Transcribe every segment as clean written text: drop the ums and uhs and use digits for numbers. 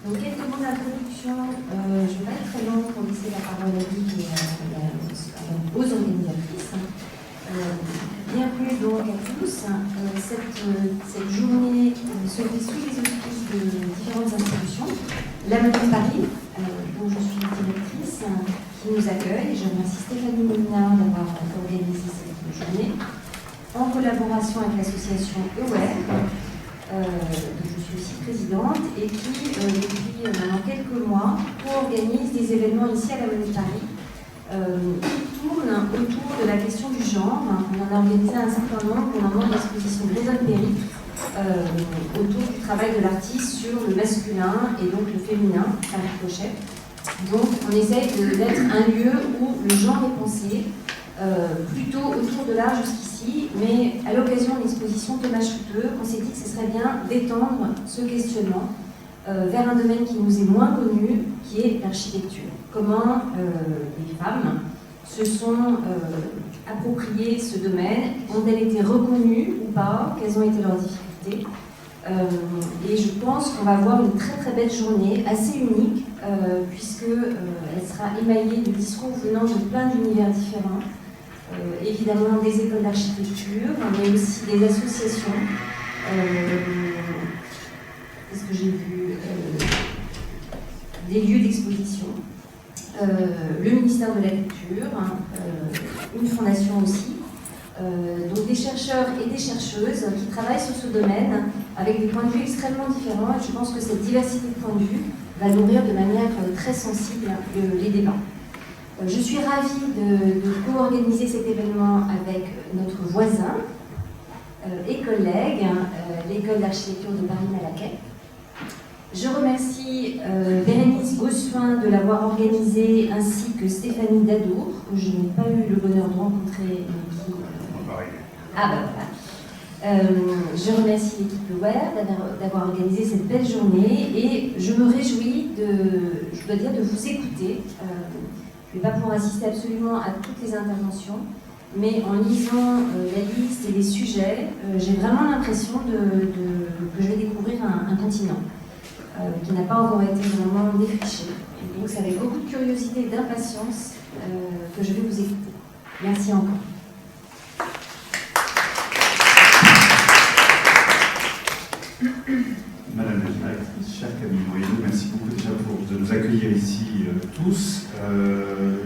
Donc quelques mots d'introduction, je ne vais pas être très longue pour laisser la parole à Guy et aux organisatrices. Bienvenue donc à tous. Cette journée se fait sous les auspices de différentes institutions. La Madame Paris, dont je suis directrice, qui nous accueille. Je remercie Stéphanie Molina d'avoir organisé cette journée, en collaboration avec l'association EWER, dont je suis aussi présidente, et qui, depuis maintenant quelques mois, co-organise des événements ici à la Madame Paris, qui tournent autour de la question du genre. On en a organisé un certain nombre au moment de l'exposition Grayson Perry, autour du travail de l'artiste sur le masculin et donc le féminin, à ricochet. Donc on essaye d'être un lieu où le genre est pensé, plutôt autour de l'art jusqu'ici, mais à l'occasion de l'exposition Thomas Chouteux, on s'est dit que ce serait bien d'étendre ce questionnement vers un domaine qui nous est moins connu, qui est l'architecture. Comment les femmes se sont appropriées ce domaine, ont-elles été reconnues ou pas, quelles ont été leurs difficultés. Et je pense qu'on va avoir une très très belle journée, assez unique, puisqu'elle sera émaillée de discours venant de plein d'univers différents. Évidemment des écoles d'architecture, mais aussi des associations. Qu'est-ce que j'ai vu des lieux d'exposition, le ministère de la Culture, une fondation aussi. Donc des chercheurs et des chercheuses qui travaillent sur ce domaine avec des points de vue extrêmement différents. Et je pense que cette diversité de points de vue va nourrir de manière très sensible les débats. Je suis ravie de co-organiser cet événement avec notre voisin et collègue, l'école d'architecture de Paris-Malaquais. Je remercie Bérénice Gossuin de l'avoir organisé, ainsi que Stéphanie Dadour, que je n'ai pas eu le bonheur de rencontrer. Je remercie l'équipe WER d'avoir organisé cette belle journée et je me réjouis je dois dire, de vous écouter. Je ne vais pas pouvoir assister absolument à toutes les interventions, mais en lisant la liste et les sujets, j'ai vraiment l'impression que je vais découvrir un continent qui n'a pas encore été vraiment défriché. Et donc c'est avec beaucoup de curiosité et d'impatience que je vais vous écouter. Merci encore. Madame la directrice, chère Camille Moïneau, merci beaucoup déjà de nous accueillir ici tous.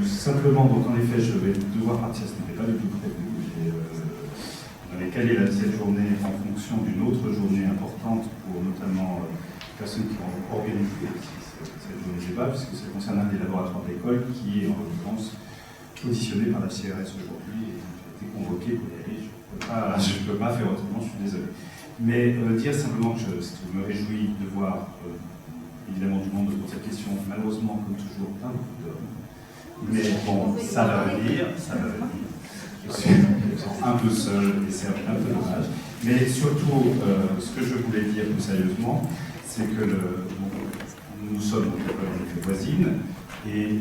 Simplement, donc en effet, je vais devoir partir, ce n'était pas du tout prévu. On avait calé cette journée en fonction d'une autre journée importante pour notamment les personnes qui ont organisé cette journée débat, puisque ça concerne un des laboratoires d'école qui est en l'occurrence auditionné par la CRS aujourd'hui et j'ai été convoqué pour y aller. Je ne peux pas faire autrement, je suis désolé. Mais dire simplement que je me réjouis de voir évidemment du monde pour cette question, malheureusement comme toujours plein d'hommes. Mais bon, ça va venir. Je suis un peu seul et c'est un peu dommage. Mais surtout, ce que je voulais dire plus sérieusement, c'est que nous sommes une école en effet voisine et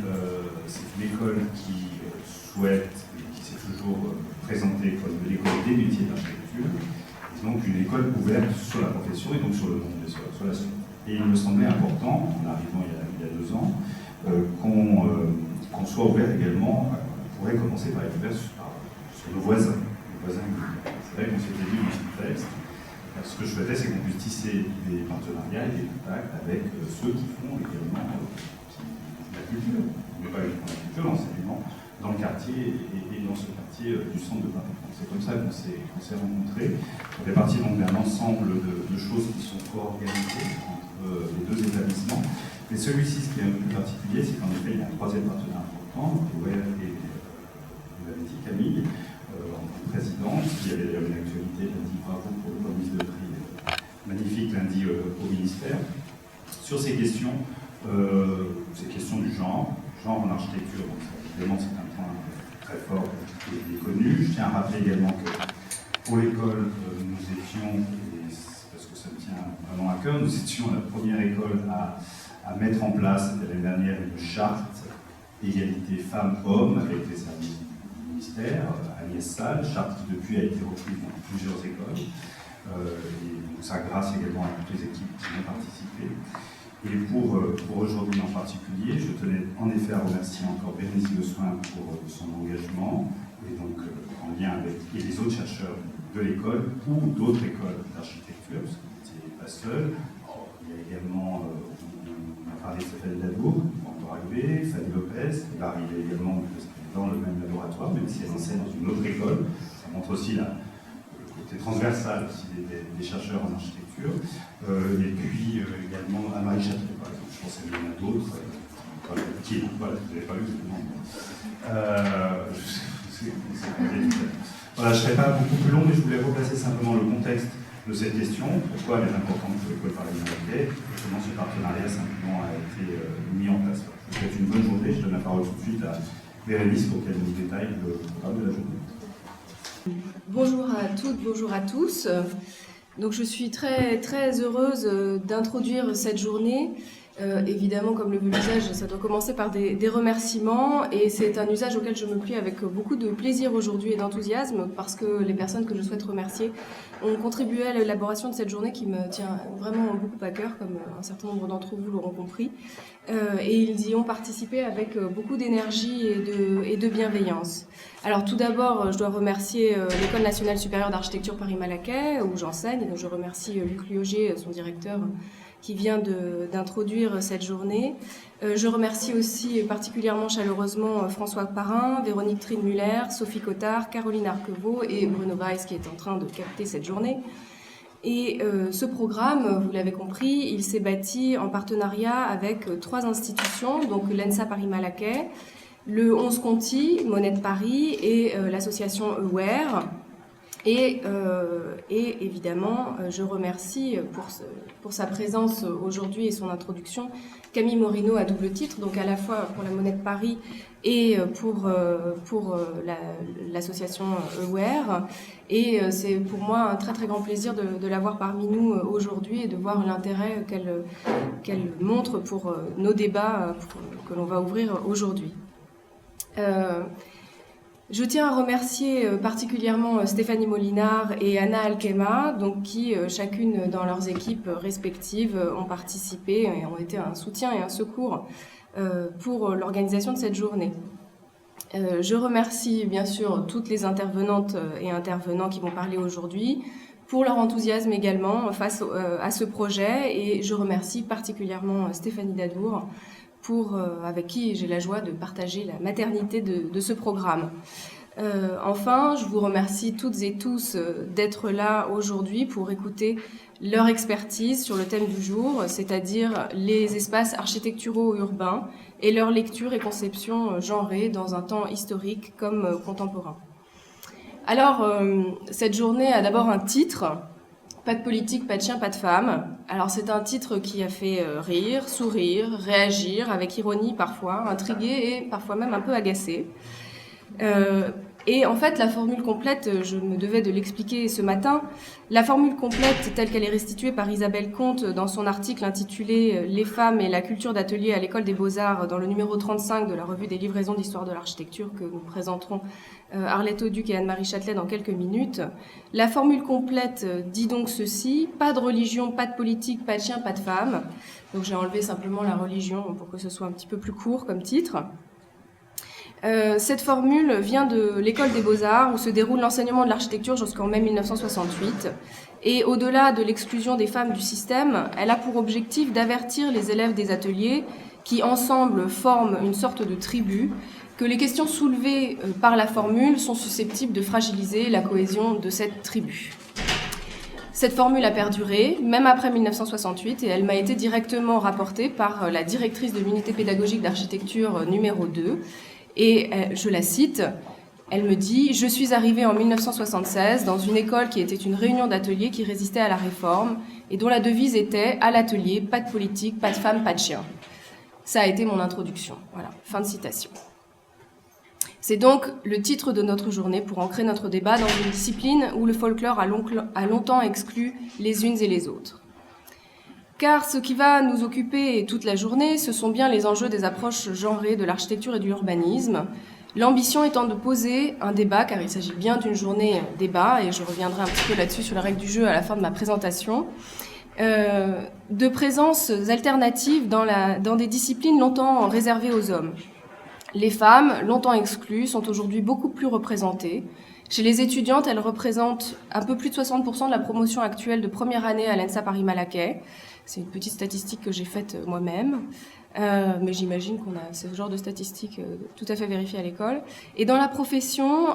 c'est une école qui souhaite et qui s'est toujours présentée comme l'école des métiers d'architecture. Donc une école ouverte sur la profession et donc sur le monde et sur la suite. Et il me semblait important, en arrivant il y a 2 ans, qu'on soit ouvert également, on pourrait commencer par être ouvert sur nos voisins. C'est vrai qu'on s'était dit dans ce texte. Ce que je souhaitais, c'est qu'on puisse tisser des partenariats et des contacts avec ceux qui font également la culture, mais pas uniquement la culture, l'enseignement, dans le quartier et dans ce quartier du centre de Paris. C'est comme ça qu'on s'est rencontrés. On fait partie donc d'un ensemble de choses qui sont co-organisées entre les 2 établissements. Mais celui-ci, ce qui est un peu plus particulier, c'est qu'en effet, il y a un 3e partenaire important, WER et vous l'avez dit, Camille, en tant que présidente, qui avait d'ailleurs une actualité lundi, bravo pour le remise de prix magnifique lundi au ministère, sur ces questions du genre en architecture. Donc, évidemment, c'est un point très fort et connu. Je tiens à rappeler également que pour l'école, nous étions, parce que ça me tient vraiment à cœur, nous étions la première école à mettre en place, l'année dernière, une charte égalité femmes-hommes avec les services du ministère, Agnès Salle, charte qui depuis a été reprise dans plusieurs écoles. Et donc ça grâce également à toutes les équipes qui ont participé. Et pour aujourd'hui en particulier, je tenais en effet à remercier encore Bérénice Le Soin pour son engagement, et donc en lien avec les autres chercheurs de l'école ou d'autres écoles d'architecture, parce que vous n'étiez pas seul. Il y a également, on a parlé de Stéphanie Dadour, encore arrivé, Fanny Lopez, qui va arriver également dans le même laboratoire, même si elle enseigne dans une autre école. Ça montre aussi le côté transversal aussi des chercheurs en architecture. Et puis également Anne-Marie Châtelet, par exemple. Je pense qu'il y en a d'autres. Voilà, vous n'avez pas vu, voilà, je ne serai pas beaucoup plus long, mais je voulais replacer simplement le contexte de cette question, pourquoi elle est importante pour l'école Paris-Malaquais, et comment ce partenariat simplement a été mis en place. Je vous souhaite une bonne journée, je donne la parole tout de suite à Bérénice pour qu'elle nous détaille le programme de la journée. Bonjour à toutes, bonjour à tous. Donc je suis très heureuse d'introduire cette journée. Évidemment, comme le veut l'usage, ça doit commencer par des remerciements, et c'est un usage auquel je me plie avec beaucoup de plaisir aujourd'hui et d'enthousiasme, parce que les personnes que je souhaite remercier ont contribué à l'élaboration de cette journée qui me tient vraiment beaucoup à cœur, comme un certain nombre d'entre vous l'auront compris, et ils y ont participé avec beaucoup d'énergie et de bienveillance. Alors tout d'abord, je dois remercier l'École nationale supérieure d'architecture Paris-Malaquais, où j'enseigne. Je remercie Luc Lioger, son directeur, qui vient d'introduire cette journée. Je remercie aussi particulièrement chaleureusement François Parrain, Véronique Trine-Muller, Sophie Cottard, Caroline Arquevaux et Bruno Weiss qui est en train de capter cette journée. Et ce programme, vous l'avez compris, il s'est bâti en partenariat avec 3 institutions, donc l'ENSA Paris-Malaquais, le 11 Conti, Monnaie de Paris et l'association Aware. Et évidemment, je remercie pour sa présence aujourd'hui et son introduction Camille Morino à double titre, donc à la fois pour la Monnaie de Paris et pour l'association Aware. Et c'est pour moi un très grand plaisir de l'avoir parmi nous aujourd'hui et de voir l'intérêt qu'elle montre pour nos débats que l'on va ouvrir aujourd'hui. Je tiens à remercier particulièrement Stéphanie Molinard et Anna Alkema, donc qui, chacune dans leurs équipes respectives, ont participé et ont été un soutien et un secours pour l'organisation de cette journée. Je remercie bien sûr toutes les intervenantes et intervenants qui vont parler aujourd'hui pour leur enthousiasme également face à ce projet, et je remercie particulièrement Stéphanie Dadour, avec qui j'ai la joie de partager la maternité de ce programme. Enfin, je vous remercie toutes et tous d'être là aujourd'hui pour écouter leur expertise sur le thème du jour, c'est-à-dire les espaces architecturaux urbains et leur lecture et conception genrée dans un temps historique comme contemporain. Alors, cette journée a d'abord un titre: pas de politique, pas de chien, pas de femme. Alors c'est un titre qui a fait rire, sourire, réagir, avec ironie parfois, intriguer et parfois même un peu agacer. Et en fait, la formule complète, je me devais de l'expliquer ce matin, la formule complète telle qu'elle est restituée par Isabelle Comte dans son article intitulé « Les femmes et la culture d'atelier à l'école des beaux-arts » dans le numéro 35 de la revue des livraisons d'histoire de l'architecture que nous présenterons Arlette Auduc et Anne-Marie Châtelet dans quelques minutes. La formule complète dit donc ceci: pas de religion, pas de politique, pas de chien, pas de femme. Donc j'ai enlevé simplement la religion pour que ce soit un petit peu plus court comme titre. Cette formule vient de l'école des beaux-arts où se déroule l'enseignement de l'architecture jusqu'en mai 1968. Et au-delà de l'exclusion des femmes du système, elle a pour objectif d'avertir les élèves des ateliers qui ensemble forment une sorte de tribu, que les questions soulevées par la formule sont susceptibles de fragiliser la cohésion de cette tribu. Cette formule a perduré, même après 1968, et elle m'a été directement rapportée par la directrice de l'unité pédagogique d'architecture numéro 2, et je la cite, elle me dit « Je suis arrivée en 1976 dans une école qui était une réunion d'atelier qui résistait à la réforme et dont la devise était « À l'atelier, pas de politique, pas de femme, pas de chien ». Ça a été mon introduction. Voilà, fin de citation. C'est donc le titre de notre journée pour ancrer notre débat dans une discipline où le folklore a longtemps exclu les unes et les autres. Car ce qui va nous occuper toute la journée, ce sont bien les enjeux des approches genrées de l'architecture et de l'urbanisme. L'ambition étant de poser un débat, car il s'agit bien d'une journée débat, et je reviendrai un petit peu là-dessus sur les règles du jeu à la fin de ma présentation. de présences alternatives dans des disciplines longtemps réservées aux hommes. Les femmes, longtemps exclues, sont aujourd'hui beaucoup plus représentées. Chez les étudiantes, elles représentent un peu plus de 60% de la promotion actuelle de première année à l'ENSA Paris-Malaquais. C'est une petite statistique que j'ai faite moi-même, mais j'imagine qu'on a ce genre de statistiques tout à fait vérifiées à l'école. Et dans la profession,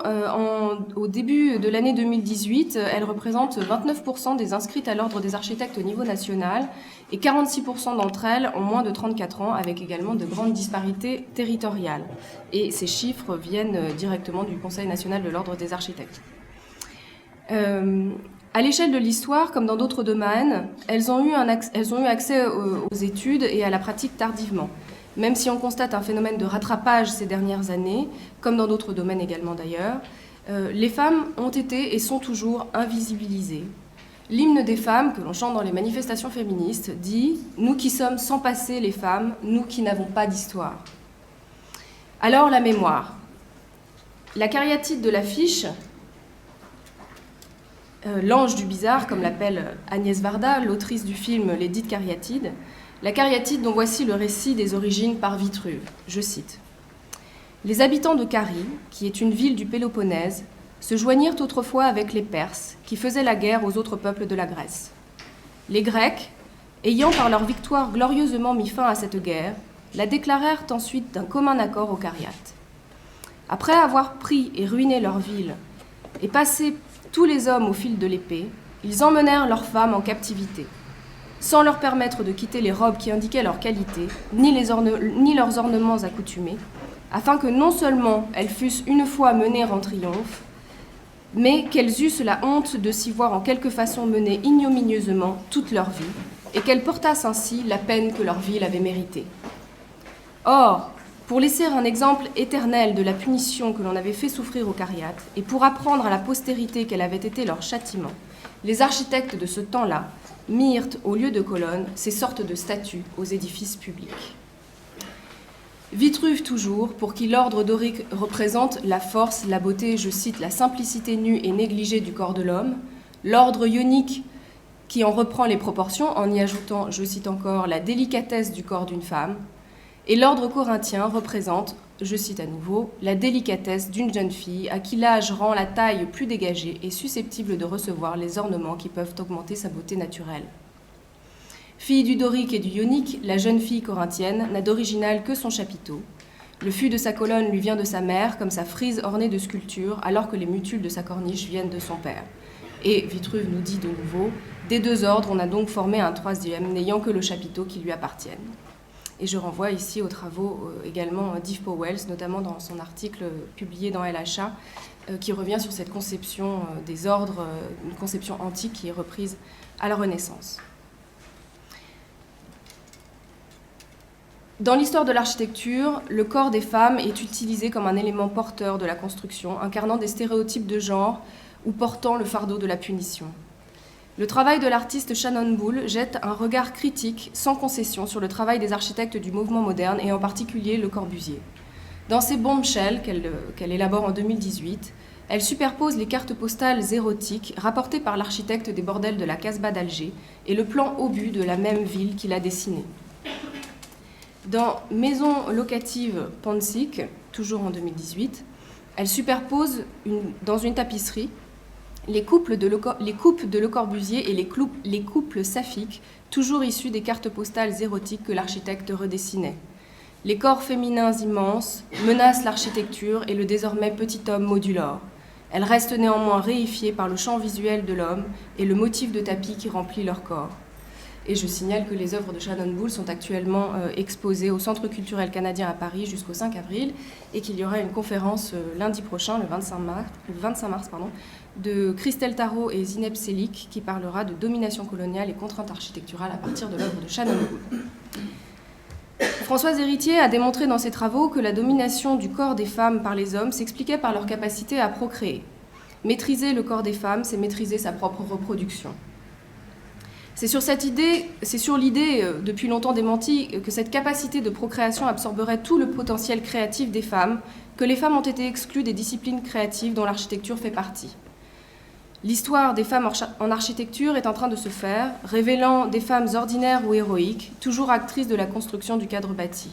au début de l'année 2018, elles représentent 29% des inscrites à l'Ordre des architectes au niveau national, et 46% d'entre elles ont moins de 34 ans, avec également de grandes disparités territoriales. Et ces chiffres viennent directement du Conseil national de l'Ordre des architectes. À l'échelle de l'histoire, comme dans d'autres domaines, elles ont eu accès aux études et à la pratique tardivement. Même si on constate un phénomène de rattrapage ces dernières années, comme dans d'autres domaines également d'ailleurs, les femmes ont été et sont toujours invisibilisées. L'hymne des femmes que l'on chante dans les manifestations féministes dit « Nous qui sommes sans passé les femmes, nous qui n'avons pas d'histoire ». Alors la mémoire. La cariatide de l'affiche, l'ange du bizarre, comme l'appelle Agnès Varda, l'autrice du film Les Dites Cariatides, la cariatide dont voici le récit des origines par Vitruve. Je cite. « Les habitants de Carie, qui est une ville du Péloponnèse, se joignirent autrefois avec les Perses, qui faisaient la guerre aux autres peuples de la Grèce. Les Grecs, ayant par leur victoire glorieusement mis fin à cette guerre, la déclarèrent ensuite d'un commun accord aux Cariates. Après avoir pris et ruiné leur ville et passé tous les hommes au fil de l'épée, ils emmenèrent leurs femmes en captivité, sans leur permettre de quitter les robes qui indiquaient leur qualité, ni leurs ornements accoutumés, afin que non seulement elles fussent une fois menées en triomphe, mais qu'elles eussent la honte de s'y voir en quelque façon menées ignominieusement toute leur vie, et qu'elles portassent ainsi la peine que leur ville avait méritée. Or, pour laisser un exemple éternel de la punition que l'on avait fait souffrir aux Cariates, et pour apprendre à la postérité quel avait été leur châtiment, les architectes de ce temps-là mirent, au lieu de colonnes, ces sortes de statues aux édifices publics. Vitruve toujours, pour qui l'ordre dorique représente la force, la beauté, je cite, la simplicité nue et négligée du corps de l'homme, l'ordre ionique qui en reprend les proportions en y ajoutant, je cite encore, la délicatesse du corps d'une femme, et l'ordre corinthien représente, je cite à nouveau, la délicatesse d'une jeune fille à qui l'âge rend la taille plus dégagée et susceptible de recevoir les ornements qui peuvent augmenter sa beauté naturelle. Fille du dorique et du ionique, la jeune fille corinthienne n'a d'original que son chapiteau. Le fût de sa colonne lui vient de sa mère, comme sa frise ornée de sculptures, alors que les mutules de sa corniche viennent de son père. Et Vitruve nous dit de nouveau, des deux ordres, on a donc formé un troisième, n'ayant que le chapiteau qui lui appartienne. Et je renvoie ici aux travaux également d'Yves Pauwels, notamment dans son article publié dans LHA, qui revient sur cette conception des ordres, une conception antique qui est reprise à la Renaissance. Dans l'histoire de l'architecture, le corps des femmes est utilisé comme un élément porteur de la construction, incarnant des stéréotypes de genre ou portant le fardeau de la punition. Le travail de l'artiste Shannon Booll jette un regard critique, sans concession, sur le travail des architectes du mouvement moderne, et en particulier Le Corbusier. Dans ses bombshells qu'elle élabore en 2018, elle superpose les cartes postales érotiques rapportées par l'architecte des bordels de la Casbah d'Alger et le plan obus de la même ville qu'il a dessiné. Dans Maison locative Ponsic, toujours en 2018, elle superpose dans une tapisserie les coupes de Le Corbusier et les couples saphiques, toujours issus des cartes postales érotiques que l'architecte redessinait. Les corps féminins immenses menacent l'architecture et le désormais petit homme modulore. Elles restent néanmoins réifiées par le champ visuel de l'homme et le motif de tapis qui remplit leur corps. Et je signale que les œuvres de Shannon Booll sont actuellement exposées au Centre culturel canadien à Paris jusqu'au 5 avril et qu'il y aura une conférence lundi prochain, le 25 mars, de Christelle Tarot et Zineb Selik qui parlera de domination coloniale et contrainte architecturale à partir de l'œuvre de Shannon Booll. Françoise Héritier a démontré dans ses travaux que la domination du corps des femmes par les hommes s'expliquait par leur capacité à procréer. Maîtriser le corps des femmes, c'est maîtriser sa propre reproduction. C'est sur l'idée, depuis longtemps démentie, que cette capacité de procréation absorberait tout le potentiel créatif des femmes, que les femmes ont été exclues des disciplines créatives dont l'architecture fait partie. L'histoire des femmes en architecture est en train de se faire, révélant des femmes ordinaires ou héroïques, toujours actrices de la construction du cadre bâti.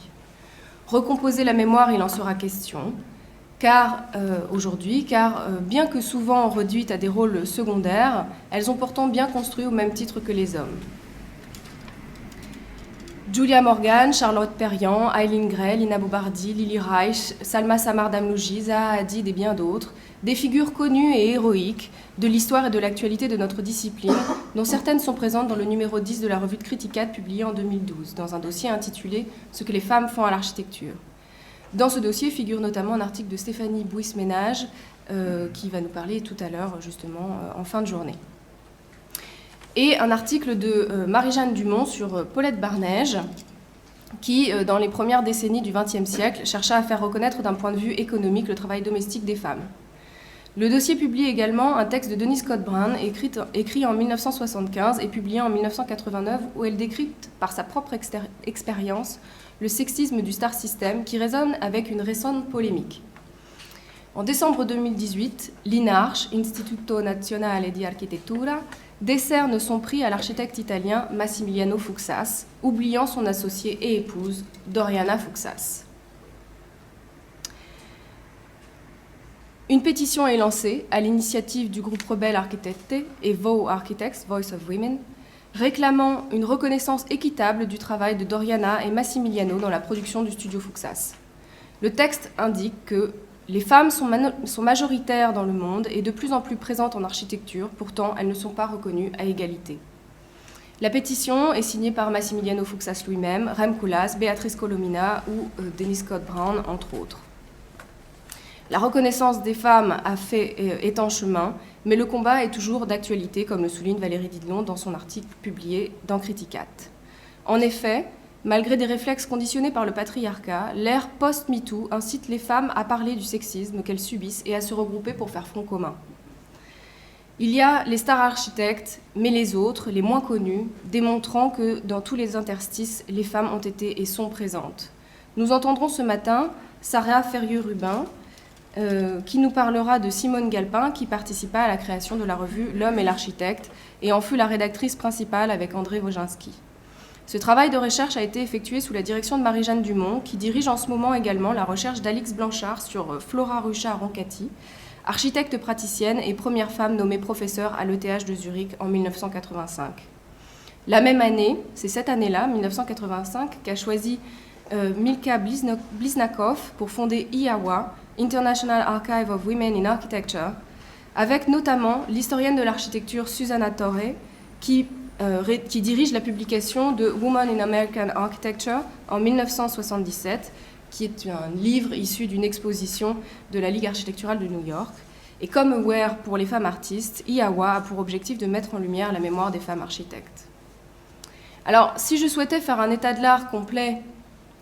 Recomposer la mémoire, il en sera question, aujourd'hui, car bien que souvent réduites à des rôles secondaires, elles ont pourtant bien construit au même titre que les hommes. Julia Morgan, Charlotte Perriand, Eileen Gray, Lina Bobardi, Lily Reich, Salma Samar Damlouji, Zaha Hadid et bien d'autres, des figures connues et héroïques de l'histoire et de l'actualité de notre discipline, dont certaines sont présentes dans le numéro 10 de la revue de Criticat publié en 2012, dans un dossier intitulé « Ce que les femmes font à l'architecture ». Dans ce dossier figure notamment un article de Stéphanie Bouis-Ménage, qui va nous parler tout à l'heure, justement, en fin de journée. Et un article de Marie-Jeanne Dumont sur Paulette Barnège, qui, dans les premières décennies du XXe siècle, chercha à faire reconnaître d'un point de vue économique le travail domestique des femmes. Le dossier publie également un texte de Denise Scott Brown, écrit en 1975 et publié en 1989, où elle décrit par sa propre expérience le sexisme du star system, qui résonne avec une récente polémique. En décembre 2018, l'INARCH, Istituto Nazionale di Architettura, décerne son prix à l'architecte italien Massimiliano Fuksas, oubliant son associée et épouse, Doriana Fuksas. Une pétition est lancée à l'initiative du groupe rebelle Architecte et VO Architects, Voice of Women, réclamant une reconnaissance équitable du travail de Doriana et Massimiliano dans la production du studio Fuksas. Le texte indique que les femmes sont majoritaires dans le monde et de plus en plus présentes en architecture, pourtant elles ne sont pas reconnues à égalité. La pétition est signée par Massimiliano Fuksas lui-même, Rem Koolhaas, Beatrice Colomina ou Denise Scott Brown, entre autres. La reconnaissance des femmes est en chemin, mais le combat est toujours d'actualité, comme le souligne Valérie Didlon dans son article publié dans Criticat. En effet, malgré des réflexes conditionnés par le patriarcat, l'ère post-MeToo incite les femmes à parler du sexisme qu'elles subissent et à se regrouper pour faire front commun. Il y a les stars architectes, mais les autres, les moins connus, démontrant que dans tous les interstices, les femmes ont été et sont présentes. Nous entendrons ce matin Sarah Ferrieux-Rubin, qui nous parlera de Simone Galpin, qui participa à la création de la revue L'Homme et l'Architecte et en fut la rédactrice principale avec André Wojcinski. Ce travail de recherche a été effectué sous la direction de Marie-Jeanne Dumont, qui dirige en ce moment également la recherche d'Alix Blanchard sur Flora Rucha-Roncati, architecte praticienne et première femme nommée professeure à l'ETH de Zurich en 1985. La même année, c'est cette année-là, 1985, qu'a choisi Milka Bliznakov pour fonder IAWA, International Archive of Women in Architecture, avec notamment l'historienne de l'architecture Susanna Torre, qui dirige la publication de Women in American Architecture en 1977, qui est un livre issu d'une exposition de la Ligue architecturale de New York. Et comme Aware pour les femmes artistes, IAWA a pour objectif de mettre en lumière la mémoire des femmes architectes. Alors, si je souhaitais faire un état de l'art complet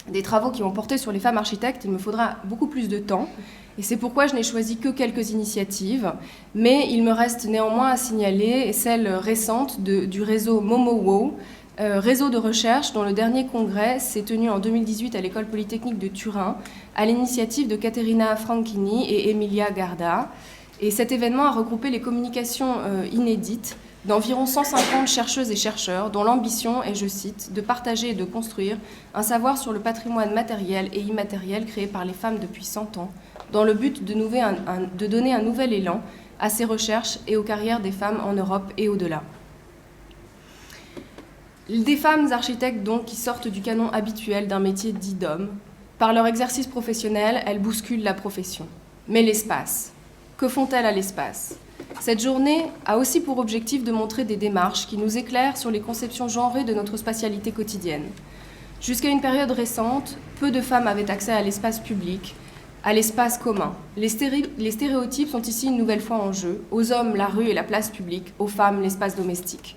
des travaux qui ont porté sur les femmes architectes, il me faudra beaucoup plus de temps. Et c'est pourquoi je n'ai choisi que quelques initiatives. Mais il me reste néanmoins à signaler celle récente du réseau MomoWow, réseau de recherche dont le dernier congrès s'est tenu en 2018 à l'École polytechnique de Turin, à l'initiative de Caterina Franchini et Emilia Garda. Et cet événement a regroupé les communications inédites d'environ 150 chercheuses et chercheurs dont l'ambition est, je cite, de partager et de construire un savoir sur le patrimoine matériel et immatériel créé par les femmes depuis 100 ans, dans le but de donner un nouvel élan à ces recherches et aux carrières des femmes en Europe et au-delà. Des femmes architectes donc qui sortent du canon habituel d'un métier dit d'homme. Par leur exercice professionnel, elles bousculent la profession. Mais l'espace, que font-elles à l'espace ? Cette journée a aussi pour objectif de montrer des démarches qui nous éclairent sur les conceptions genrées de notre spatialité quotidienne. Jusqu'à une période récente, peu de femmes avaient accès à l'espace public, à l'espace commun. Les stéréotypes sont ici une nouvelle fois en jeu. Aux hommes, la rue et la place publique, aux femmes, l'espace domestique.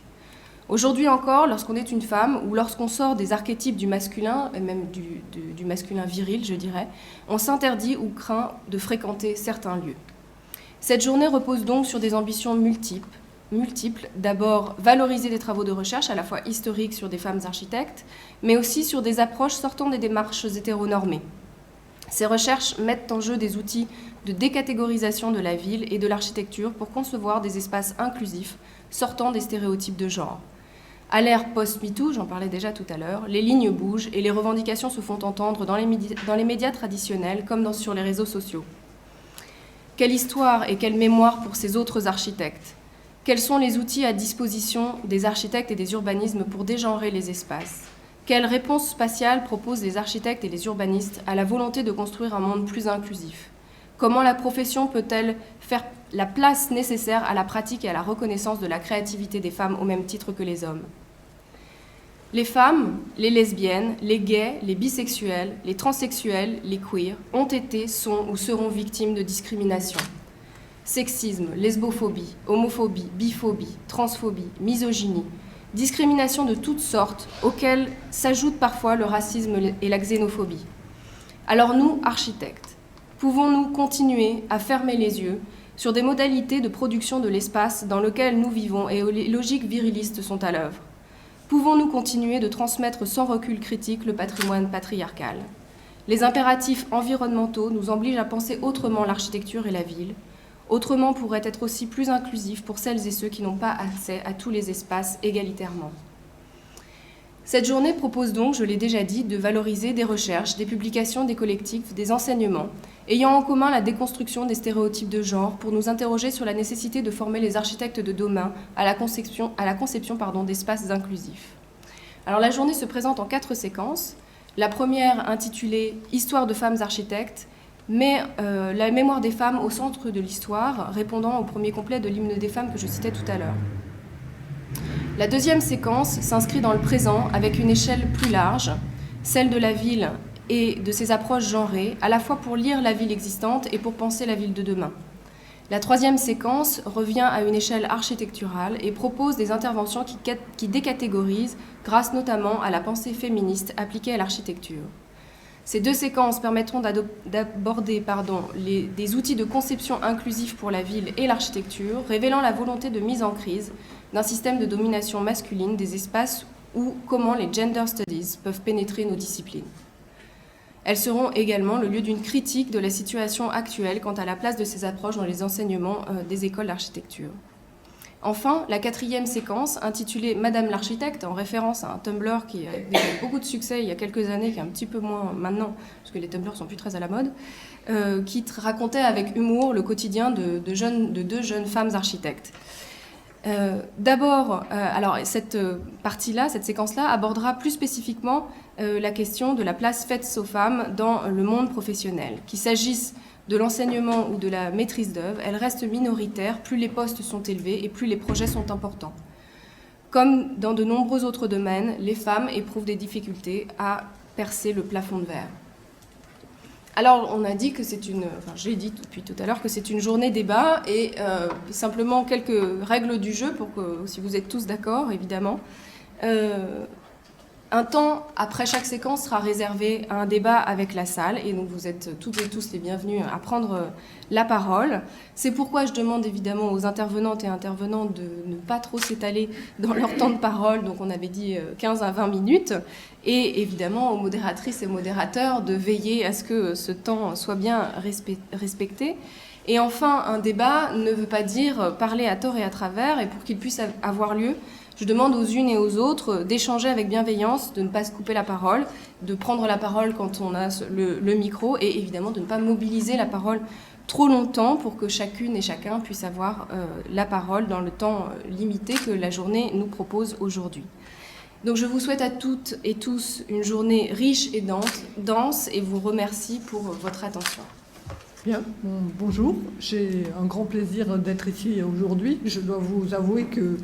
Aujourd'hui encore, lorsqu'on est une femme ou lorsqu'on sort des archétypes du masculin, et même du masculin viril, je dirais, on s'interdit ou craint de fréquenter certains lieux. Cette journée repose donc sur des ambitions multiples. D'abord, valoriser des travaux de recherche à la fois historiques sur des femmes architectes, mais aussi sur des approches sortant des démarches hétéronormées. Ces recherches mettent en jeu des outils de décatégorisation de la ville et de l'architecture pour concevoir des espaces inclusifs sortant des stéréotypes de genre. À l'ère post-MeToo, j'en parlais déjà tout à l'heure, les lignes bougent et les revendications se font entendre dans les médias traditionnels comme sur les réseaux sociaux. Quelle histoire et quelle mémoire pour ces autres architectes? Quels sont les outils à disposition des architectes et des urbanismes pour dégenrer les espaces? Quelle réponse spatiale proposent les architectes et les urbanistes à la volonté de construire un monde plus inclusif? Comment la profession peut-elle faire la place nécessaire à la pratique et à la reconnaissance de la créativité des femmes au même titre que les hommes? Les femmes, les lesbiennes, les gays, les bisexuels, les transsexuels, les queers ont été, sont ou seront victimes de discrimination. Sexisme, lesbophobie, homophobie, biphobie, transphobie, misogynie, discrimination de toutes sortes auxquelles s'ajoutent parfois le racisme et la xénophobie. Alors nous, architectes, pouvons-nous continuer à fermer les yeux sur des modalités de production de l'espace dans lequel nous vivons et où les logiques virilistes sont à l'œuvre? Pouvons-nous continuer de transmettre sans recul critique le patrimoine patriarcal? Les impératifs environnementaux nous obligent à penser autrement l'architecture et la ville. Autrement pourrait être aussi plus inclusif pour celles et ceux qui n'ont pas accès à tous les espaces égalitairement. Cette journée propose donc, je l'ai déjà dit, de valoriser des recherches, des publications, des collectifs, des enseignements, ayant en commun la déconstruction des stéréotypes de genre pour nous interroger sur la nécessité de former les architectes de demain à la conception d'espaces inclusifs. Alors la journée se présente en 4 séquences. La première intitulée « Histoire de femmes architectes » met la mémoire des femmes au centre de l'histoire, répondant au premier couplet de l'hymne des femmes que je citais tout à l'heure. La deuxième séquence s'inscrit dans le présent avec une échelle plus large, celle de la ville et de ses approches genrées, à la fois pour lire la ville existante et pour penser la ville de demain. La troisième séquence revient à une échelle architecturale et propose des interventions qui décatégorisent, grâce notamment à la pensée féministe appliquée à l'architecture. Ces 2 séquences permettront d'aborder des outils de conception inclusif pour la ville et l'architecture, révélant la volonté de mise en crise d'un système de domination masculine des espaces ou comment les gender studies peuvent pénétrer nos disciplines. Elles seront également le lieu d'une critique de la situation actuelle quant à la place de ces approches dans les enseignements des écoles d'architecture. Enfin, la 4e séquence, intitulée « Madame l'architecte », en référence à un Tumblr qui a eu beaucoup de succès il y a quelques années, qui est un petit peu moins maintenant, parce que les Tumblrs sont plus très à la mode, qui racontait avec humour le quotidien de 2 jeunes femmes architectes. D'abord, alors cette partie-là, cette séquence-là, abordera plus spécifiquement la question de la place faite aux femmes dans le monde professionnel. Qu'il s'agisse de l'enseignement ou de la maîtrise d'œuvre, elle reste minoritaire plus les postes sont élevés et plus les projets sont importants. Comme dans de nombreux autres domaines, les femmes éprouvent des difficultés à percer le plafond de verre. Alors, on a dit que j'ai dit depuis tout à l'heure que c'est une journée débat et simplement quelques règles du jeu pour que, si vous êtes tous d'accord, évidemment. Un temps après chaque séquence sera réservé à un débat avec la salle et donc vous êtes toutes et tous les bienvenus à prendre la parole. C'est pourquoi je demande évidemment aux intervenantes et intervenants de ne pas trop s'étaler dans leur temps de parole, donc on avait dit 15 à 20 minutes, et évidemment aux modératrices et modérateurs de veiller à ce que ce temps soit bien respecté. Et enfin, un débat ne veut pas dire parler à tort et à travers, et pour qu'il puisse avoir lieu, je demande aux unes et aux autres d'échanger avec bienveillance, de ne pas se couper la parole, de prendre la parole quand on a le micro et évidemment de ne pas mobiliser la parole trop longtemps pour que chacune et chacun puisse avoir la parole dans le temps limité que la journée nous propose aujourd'hui. Donc je vous souhaite à toutes et tous une journée riche et dense et vous remercie pour votre attention. Bien, bonjour. J'ai un grand plaisir d'être ici aujourd'hui. Je dois vous avouer que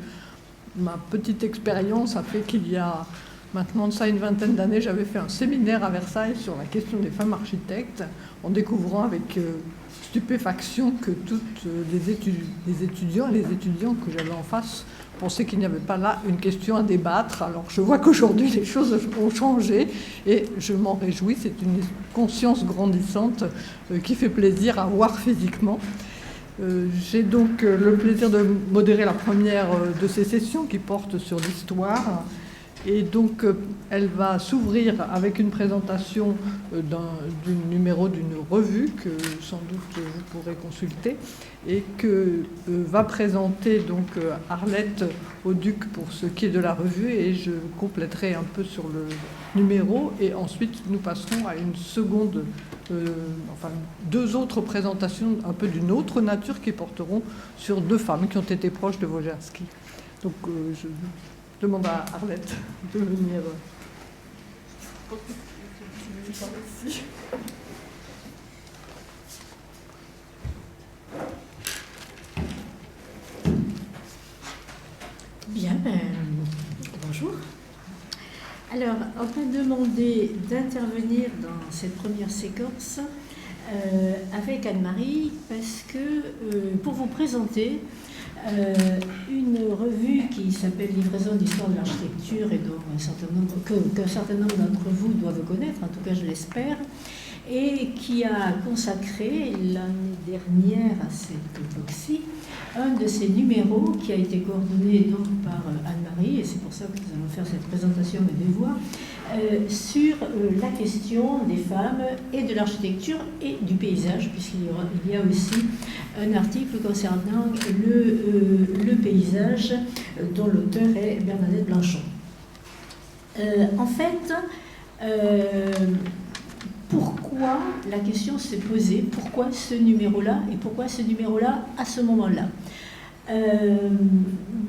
ma petite expérience a fait qu'il y a maintenant de ça une vingtaine d'années, j'avais fait un séminaire à Versailles sur la question des femmes architectes, en découvrant avec stupéfaction que toutes les étudiants et les étudiantes que j'avais en face pensaient qu'il n'y avait pas là une question à débattre. Alors je vois qu'aujourd'hui les choses ont changé et je m'en réjouis. C'est une conscience grandissante qui fait plaisir à voir physiquement. J'ai donc le plaisir de modérer la première de ces sessions qui porte sur l'histoire. Et donc, elle va s'ouvrir avec une présentation du numéro d'une revue que sans doute vous pourrez consulter et que va présenter donc Arlette Auduc pour ce qui est de la revue, et je compléterai un peu sur le numéro, et ensuite nous passerons à une seconde, deux autres présentations un peu d'une autre nature qui porteront sur deux femmes qui ont été proches de Wojcicki. Donc je demande à Arlette de venir. Bien, bonjour. Alors, on m'a demandé d'intervenir dans cette première séquence avec Anne-Marie parce que pour vous présenter une revue qui s'appelle Livraison d'histoire de l'architecture et dont qu'un certain nombre d'entre vous doivent connaître, en tout cas je l'espère, et qui a consacré l'année dernière à cette époque-ci un de ces numéros qui a été coordonné donc par Anne-Marie, et c'est pour ça que nous allons faire cette présentation et des voix, sur la question des femmes et de l'architecture et du paysage, puisqu'il y a aussi un article concernant le paysage dont l'auteur est Bernadette Blanchon. En fait, pourquoi la question s'est posée, pourquoi ce numéro-là et pourquoi ce numéro-là à ce moment-là.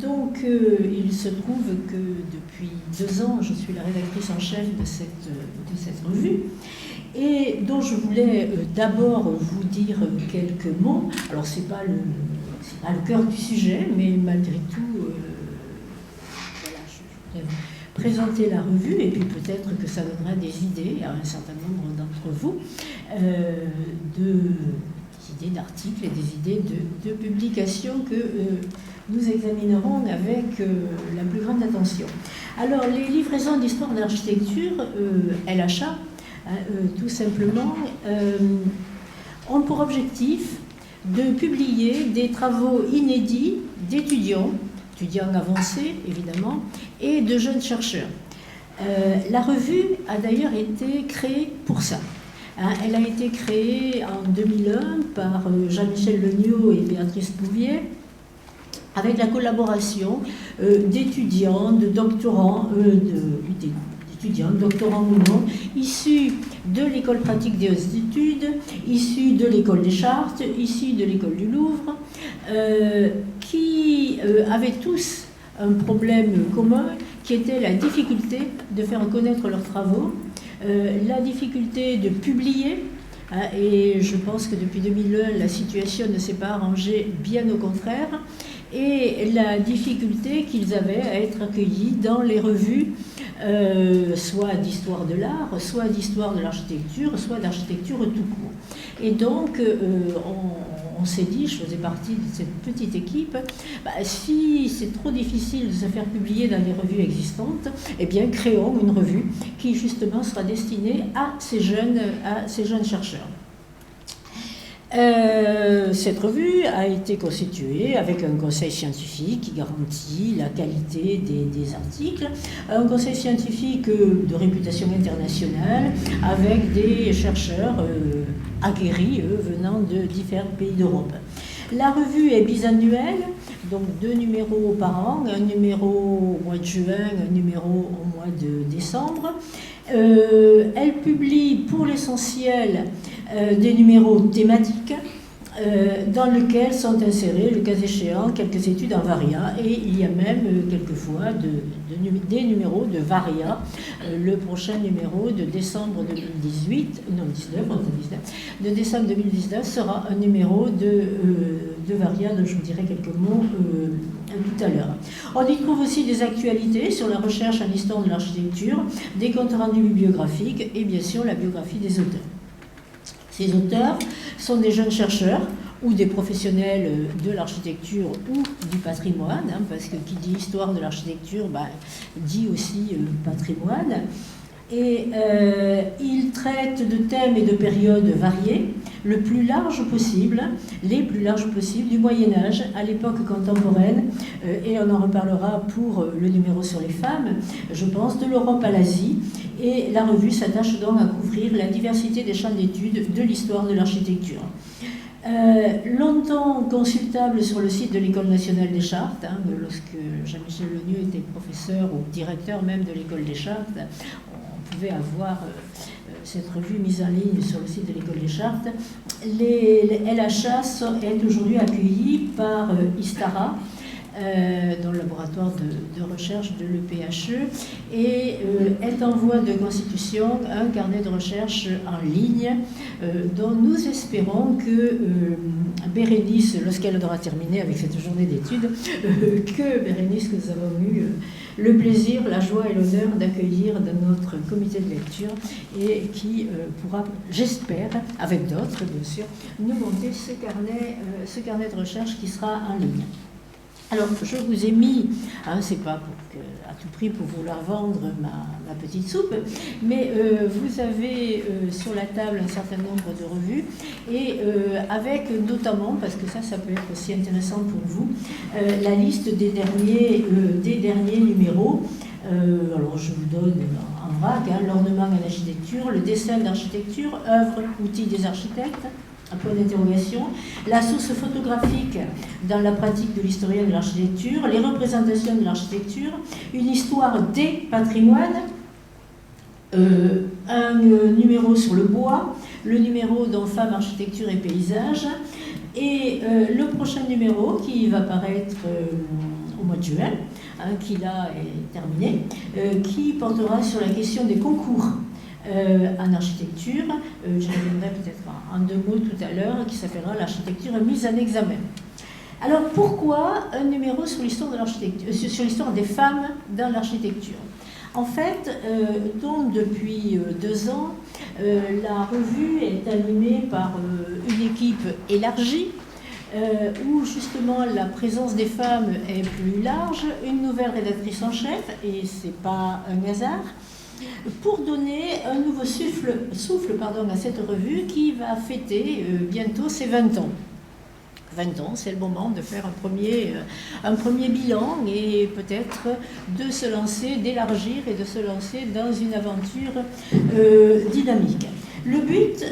Donc il se trouve que depuis 2 ans, je suis la rédactrice en chef de cette revue et dont je voulais d'abord vous dire quelques mots. Alors c'est pas le cœur du sujet, mais malgré tout, voilà, je voudrais présenter la revue et puis peut-être que ça donnera des idées à un certain nombre d'entre vous, des idées d'articles et des idées de publications que nous examinerons avec la plus grande attention. Alors les livraisons d'histoire de l'architecture, LHA, tout simplement, ont pour objectif de publier des travaux inédits d'étudiants avancés évidemment, et de jeunes chercheurs. La revue a d'ailleurs été créée pour ça. Elle a été créée en 2001 par Jean-Michel Legnaud et Béatrice Bouvier, avec la collaboration d'étudiants, de doctorants, d'étudiants, doctorants ou non, issus de l'école pratique des hautes études, issus de l'école des Chartes, issus de l'école du Louvre, qui avaient tous un problème commun qui était la difficulté de faire connaître leurs travaux, la difficulté de publier, et je pense que depuis 2001 la situation ne s'est pas arrangée, bien au contraire, et la difficulté qu'ils avaient à être accueillis dans les revues, soit d'histoire de l'art, soit d'histoire de l'architecture, soit d'architecture tout court. Et donc on s'est dit, je faisais partie de cette petite équipe, si c'est trop difficile de se faire publier dans les revues existantes, eh bien créons une revue qui justement sera destinée à ces jeunes chercheurs. Cette revue a été constituée avec un conseil scientifique qui garantit la qualité des articles, un conseil scientifique de réputation internationale avec des chercheurs aguerris, venant de différents pays d'Europe. La revue est bisannuelle, donc 2 numéros par an, un numéro au mois de juin, un numéro au mois de décembre. Elle publie pour l'essentiel des numéros thématiques dans lesquels sont insérés, le cas échéant, quelques études en varia, et il y a même quelquefois des numéros de varia. Le prochain numéro de décembre 2018, non 19, de décembre 2019 sera un numéro de varia dont je vous dirai quelques mots tout à l'heure. On y trouve aussi des actualités sur la recherche en histoire de l'architecture, des comptes rendus bibliographiques et bien sûr la biographie des auteurs. Ces auteurs sont des jeunes chercheurs ou des professionnels de l'architecture ou du patrimoine, parce que qui dit histoire de l'architecture dit aussi patrimoine. Et ils traitent de thèmes et de périodes variés, le plus large possible, les plus larges possibles du Moyen-Âge à l'époque contemporaine, et on en reparlera pour le numéro sur les femmes, je pense, de l'Europe à l'Asie. Et la revue s'attache donc à couvrir la diversité des champs d'études de l'histoire de l'architecture. Longtemps consultable sur le site de l'École nationale des chartes, lorsque Jean-Michel Lemieux était professeur ou directeur même de l'École des chartes, on pouvait avoir cette revue mise en ligne sur le site de l'École des chartes. Les LHA est aujourd'hui accueillie par Istara, dans le laboratoire de recherche de l'EPHE, et est en voie de constitution un carnet de recherche en ligne dont nous espérons que Bérénice, lorsqu'elle aura terminé avec cette journée d'études, que Bérénice, que nous avons eu le plaisir, la joie et l'honneur d'accueillir dans notre comité de lecture et qui pourra, j'espère, avec d'autres bien sûr, nous monter ce carnet de recherche qui sera en ligne. Alors, je vous ai mis, c'est pas à tout prix pour vouloir vendre ma petite soupe, mais vous avez sur la table un certain nombre de revues, et avec notamment, parce que ça peut être aussi intéressant pour vous, la liste des derniers numéros. Alors, je vous donne en vrac, l'ornement en architecture, le dessin d'architecture, œuvre, outils des architectes, un point d'interrogation, la source photographique dans la pratique de l'historien de l'architecture, les représentations de l'architecture, une histoire des patrimoines, un numéro sur le bois, le numéro dans Femmes, architecture et paysage, et le prochain numéro qui va paraître au mois de juin, qui là est terminé, qui portera sur la question des concours en architecture. Je reviendrai peut-être en 2 mots tout à l'heure, qui s'appellera l'architecture mise en examen. Alors pourquoi un numéro sur l'histoire de l'architecture, sur l'histoire des femmes dans l'architecture? En fait, donc depuis 2 ans, la revue est animée par une équipe élargie, où justement la présence des femmes est plus large, une nouvelle rédactrice en chef, et c'est pas un hasard, pour donner un nouveau souffle à cette revue qui va fêter bientôt ses 20 ans. 20 ans, c'est le moment de faire un premier bilan et peut-être de se lancer, d'élargir et de se lancer dans une aventure dynamique. Le but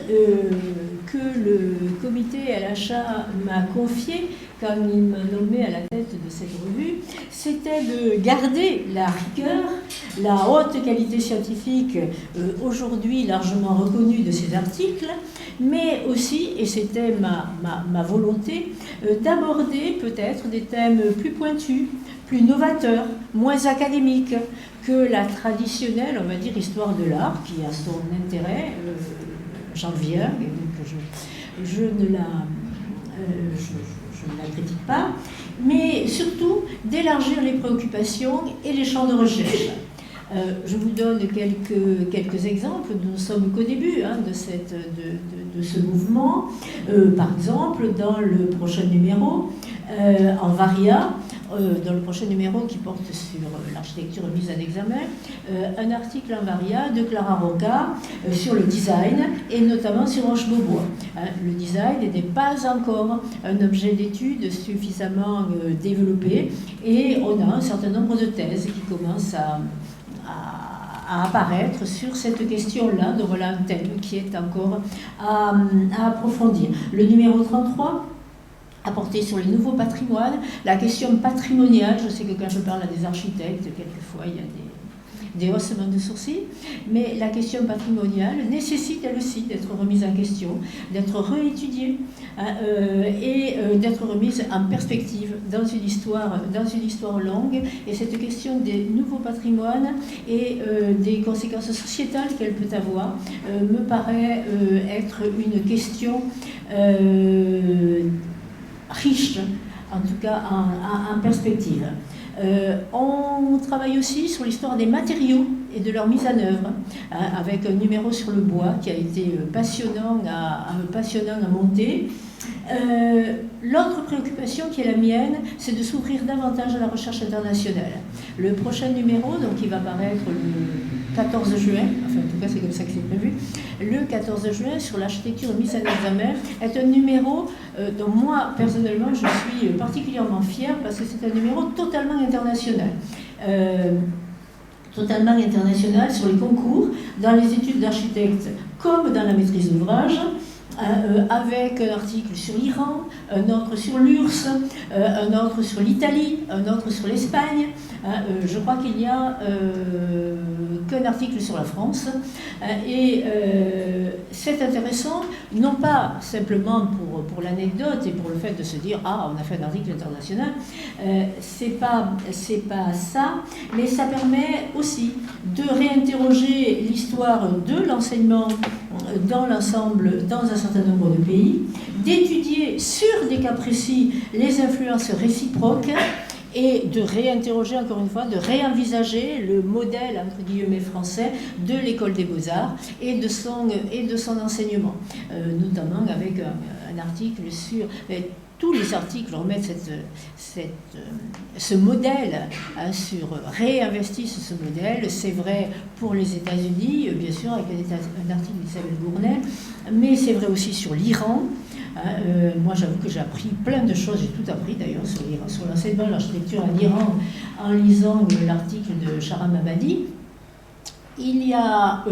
que le comité LHA m'a confié quand il m'a nommé à la tête de cette revue, c'était de garder la rigueur, la haute qualité scientifique aujourd'hui largement reconnue de ces articles, mais aussi, et c'était ma volonté, d'aborder peut-être des thèmes plus pointus, plus novateurs, moins académiques que la traditionnelle, on va dire, histoire de l'art, qui a son intérêt, j'en viens, et donc je ne la critique pas, mais surtout d'élargir les préoccupations et les champs de recherche. Je vous donne quelques exemples. Nous ne sommes qu'au début de ce mouvement. Par exemple, dans le prochain numéro, en Varia, dans le prochain numéro qui porte sur l'architecture mise en examen, un article en Varia de Clara Roca sur le design et notamment sur Roche-Beaubois. Le design n'est pas encore un objet d'étude suffisamment développé et on a un certain nombre de thèses qui commencent à apparaître sur cette question-là. Donc voilà un thème qui est encore à approfondir. Le numéro 33 a porté sur les nouveaux patrimoines, la question patrimoniale. Je sais que quand je parle à des architectes, quelquefois il y a des haussements de sourcils, mais la question patrimoniale nécessite elle aussi d'être remise en question, d'être réétudiée et d'être remise en perspective dans une histoire longue. Et cette question des nouveaux patrimoines et des conséquences sociétales qu'elle peut avoir me paraît être une question riche, en tout cas en perspective. On travaille aussi sur l'histoire des matériaux et de leur mise en œuvre, avec un numéro sur le bois qui a été passionnant à monter. L'autre préoccupation qui est la mienne, c'est de s'ouvrir davantage à la recherche internationale. Le prochain numéro, donc, qui va paraître le 14 juin, enfin en tout cas c'est comme ça que c'est prévu, le 14 juin sur l'architecture mise en examen est un numéro dont moi personnellement je suis particulièrement fière parce que c'est un numéro totalement international. Totalement international sur les concours, dans les études d'architecte comme dans la maîtrise d'ouvrage, avec un article sur l'Iran, un autre sur l'URSS, un autre sur l'Italie, un autre sur l'Espagne. Je crois qu'il n'y a qu'un article sur la France. Et c'est intéressant, non pas simplement pour l'anecdote et pour le fait de se dire « Ah, on a fait un article international », c'est pas ça, mais ça permet aussi de réinterroger l'histoire de l'enseignement dans l'ensemble, dans un certain nombre de pays, d'étudier sur des cas précis les influences réciproques et de réinterroger encore une fois, de réenvisager le modèle entre guillemets français de l'école des beaux-arts et de son enseignement, notamment avec un article sur... Tous les articles remettent ce modèle, réinvestissent ce modèle. C'est vrai pour les États-Unis, bien sûr, avec un article d'Isabelle Gournay, mais c'est vrai aussi sur l'Iran. Moi, j'avoue que j'ai appris plein de choses, j'ai tout appris d'ailleurs sur l'Iran, sur l'enseignement de l'architecture en Iran, en lisant l'article de Shahram Abadi. Il y a,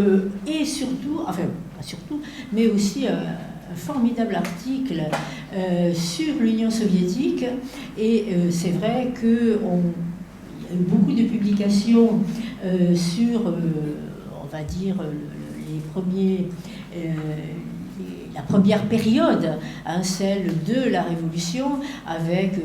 et surtout, enfin, pas surtout, mais aussi un formidable article sur l'Union soviétique, et c'est vrai qu'il y a eu beaucoup de publications sur, on va dire, la première période, hein, celle de la Révolution, avec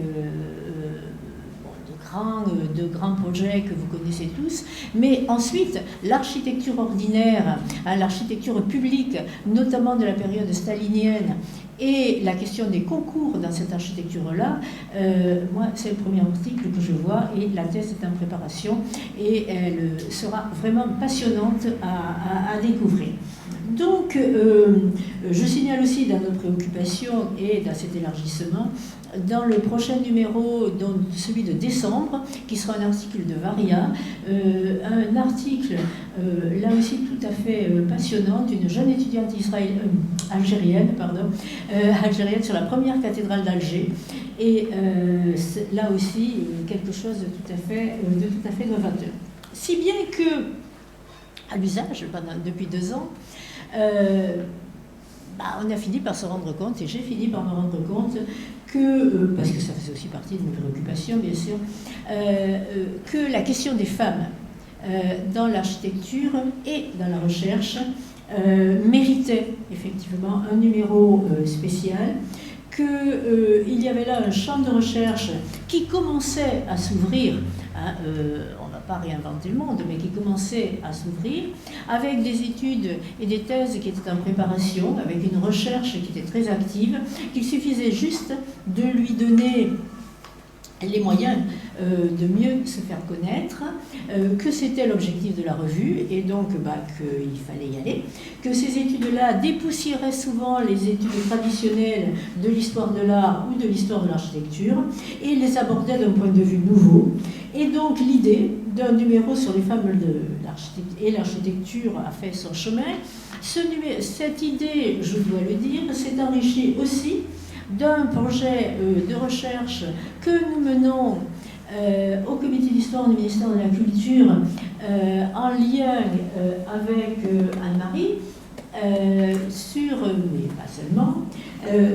de grands projets que vous connaissez tous, mais ensuite l'architecture ordinaire, hein, l'architecture publique, notamment de la période stalinienne, et la question des concours dans cette architecture-là, moi c'est le premier article que je vois et la thèse est en préparation et elle sera vraiment passionnante à découvrir. Donc, je signale aussi dans nos préoccupations et dans cet élargissement, dans le prochain numéro, donc celui de décembre, qui sera un article de Varia, un article là aussi tout à fait passionnant d'une jeune étudiante algérienne sur la première cathédrale d'Alger, et là aussi quelque chose de tout à fait novateur. Si bien que, à l'usage, depuis 2 ans, on a fini par se rendre compte, et j'ai fini par me rendre compte, que, parce que ça faisait aussi partie de mes préoccupations, bien sûr, que la question des femmes dans l'architecture et dans la recherche méritait effectivement un numéro spécial, qu'il y avait là un champ de recherche qui commençait à s'ouvrir, hein, on ne va pas réinventer le monde, mais qui commençait à s'ouvrir, avec des études et des thèses qui étaient en préparation, avec une recherche qui était très active, qu'il suffisait juste de lui donner les moyens de mieux se faire connaître, que c'était l'objectif de la revue, et donc qu'il fallait y aller, que ces études-là dépoussiéraient souvent les études traditionnelles de l'histoire de l'art ou de l'histoire de l'architecture, et les abordaient d'un point de vue nouveau. Et donc l'idée d'un numéro sur les femmes et l'architecture a fait son chemin. Cette idée, je dois le dire, s'est enrichie aussi d'un projet de recherche que nous menons au comité d'histoire du ministère de la Culture en lien avec Anne-Marie sur, mais pas seulement,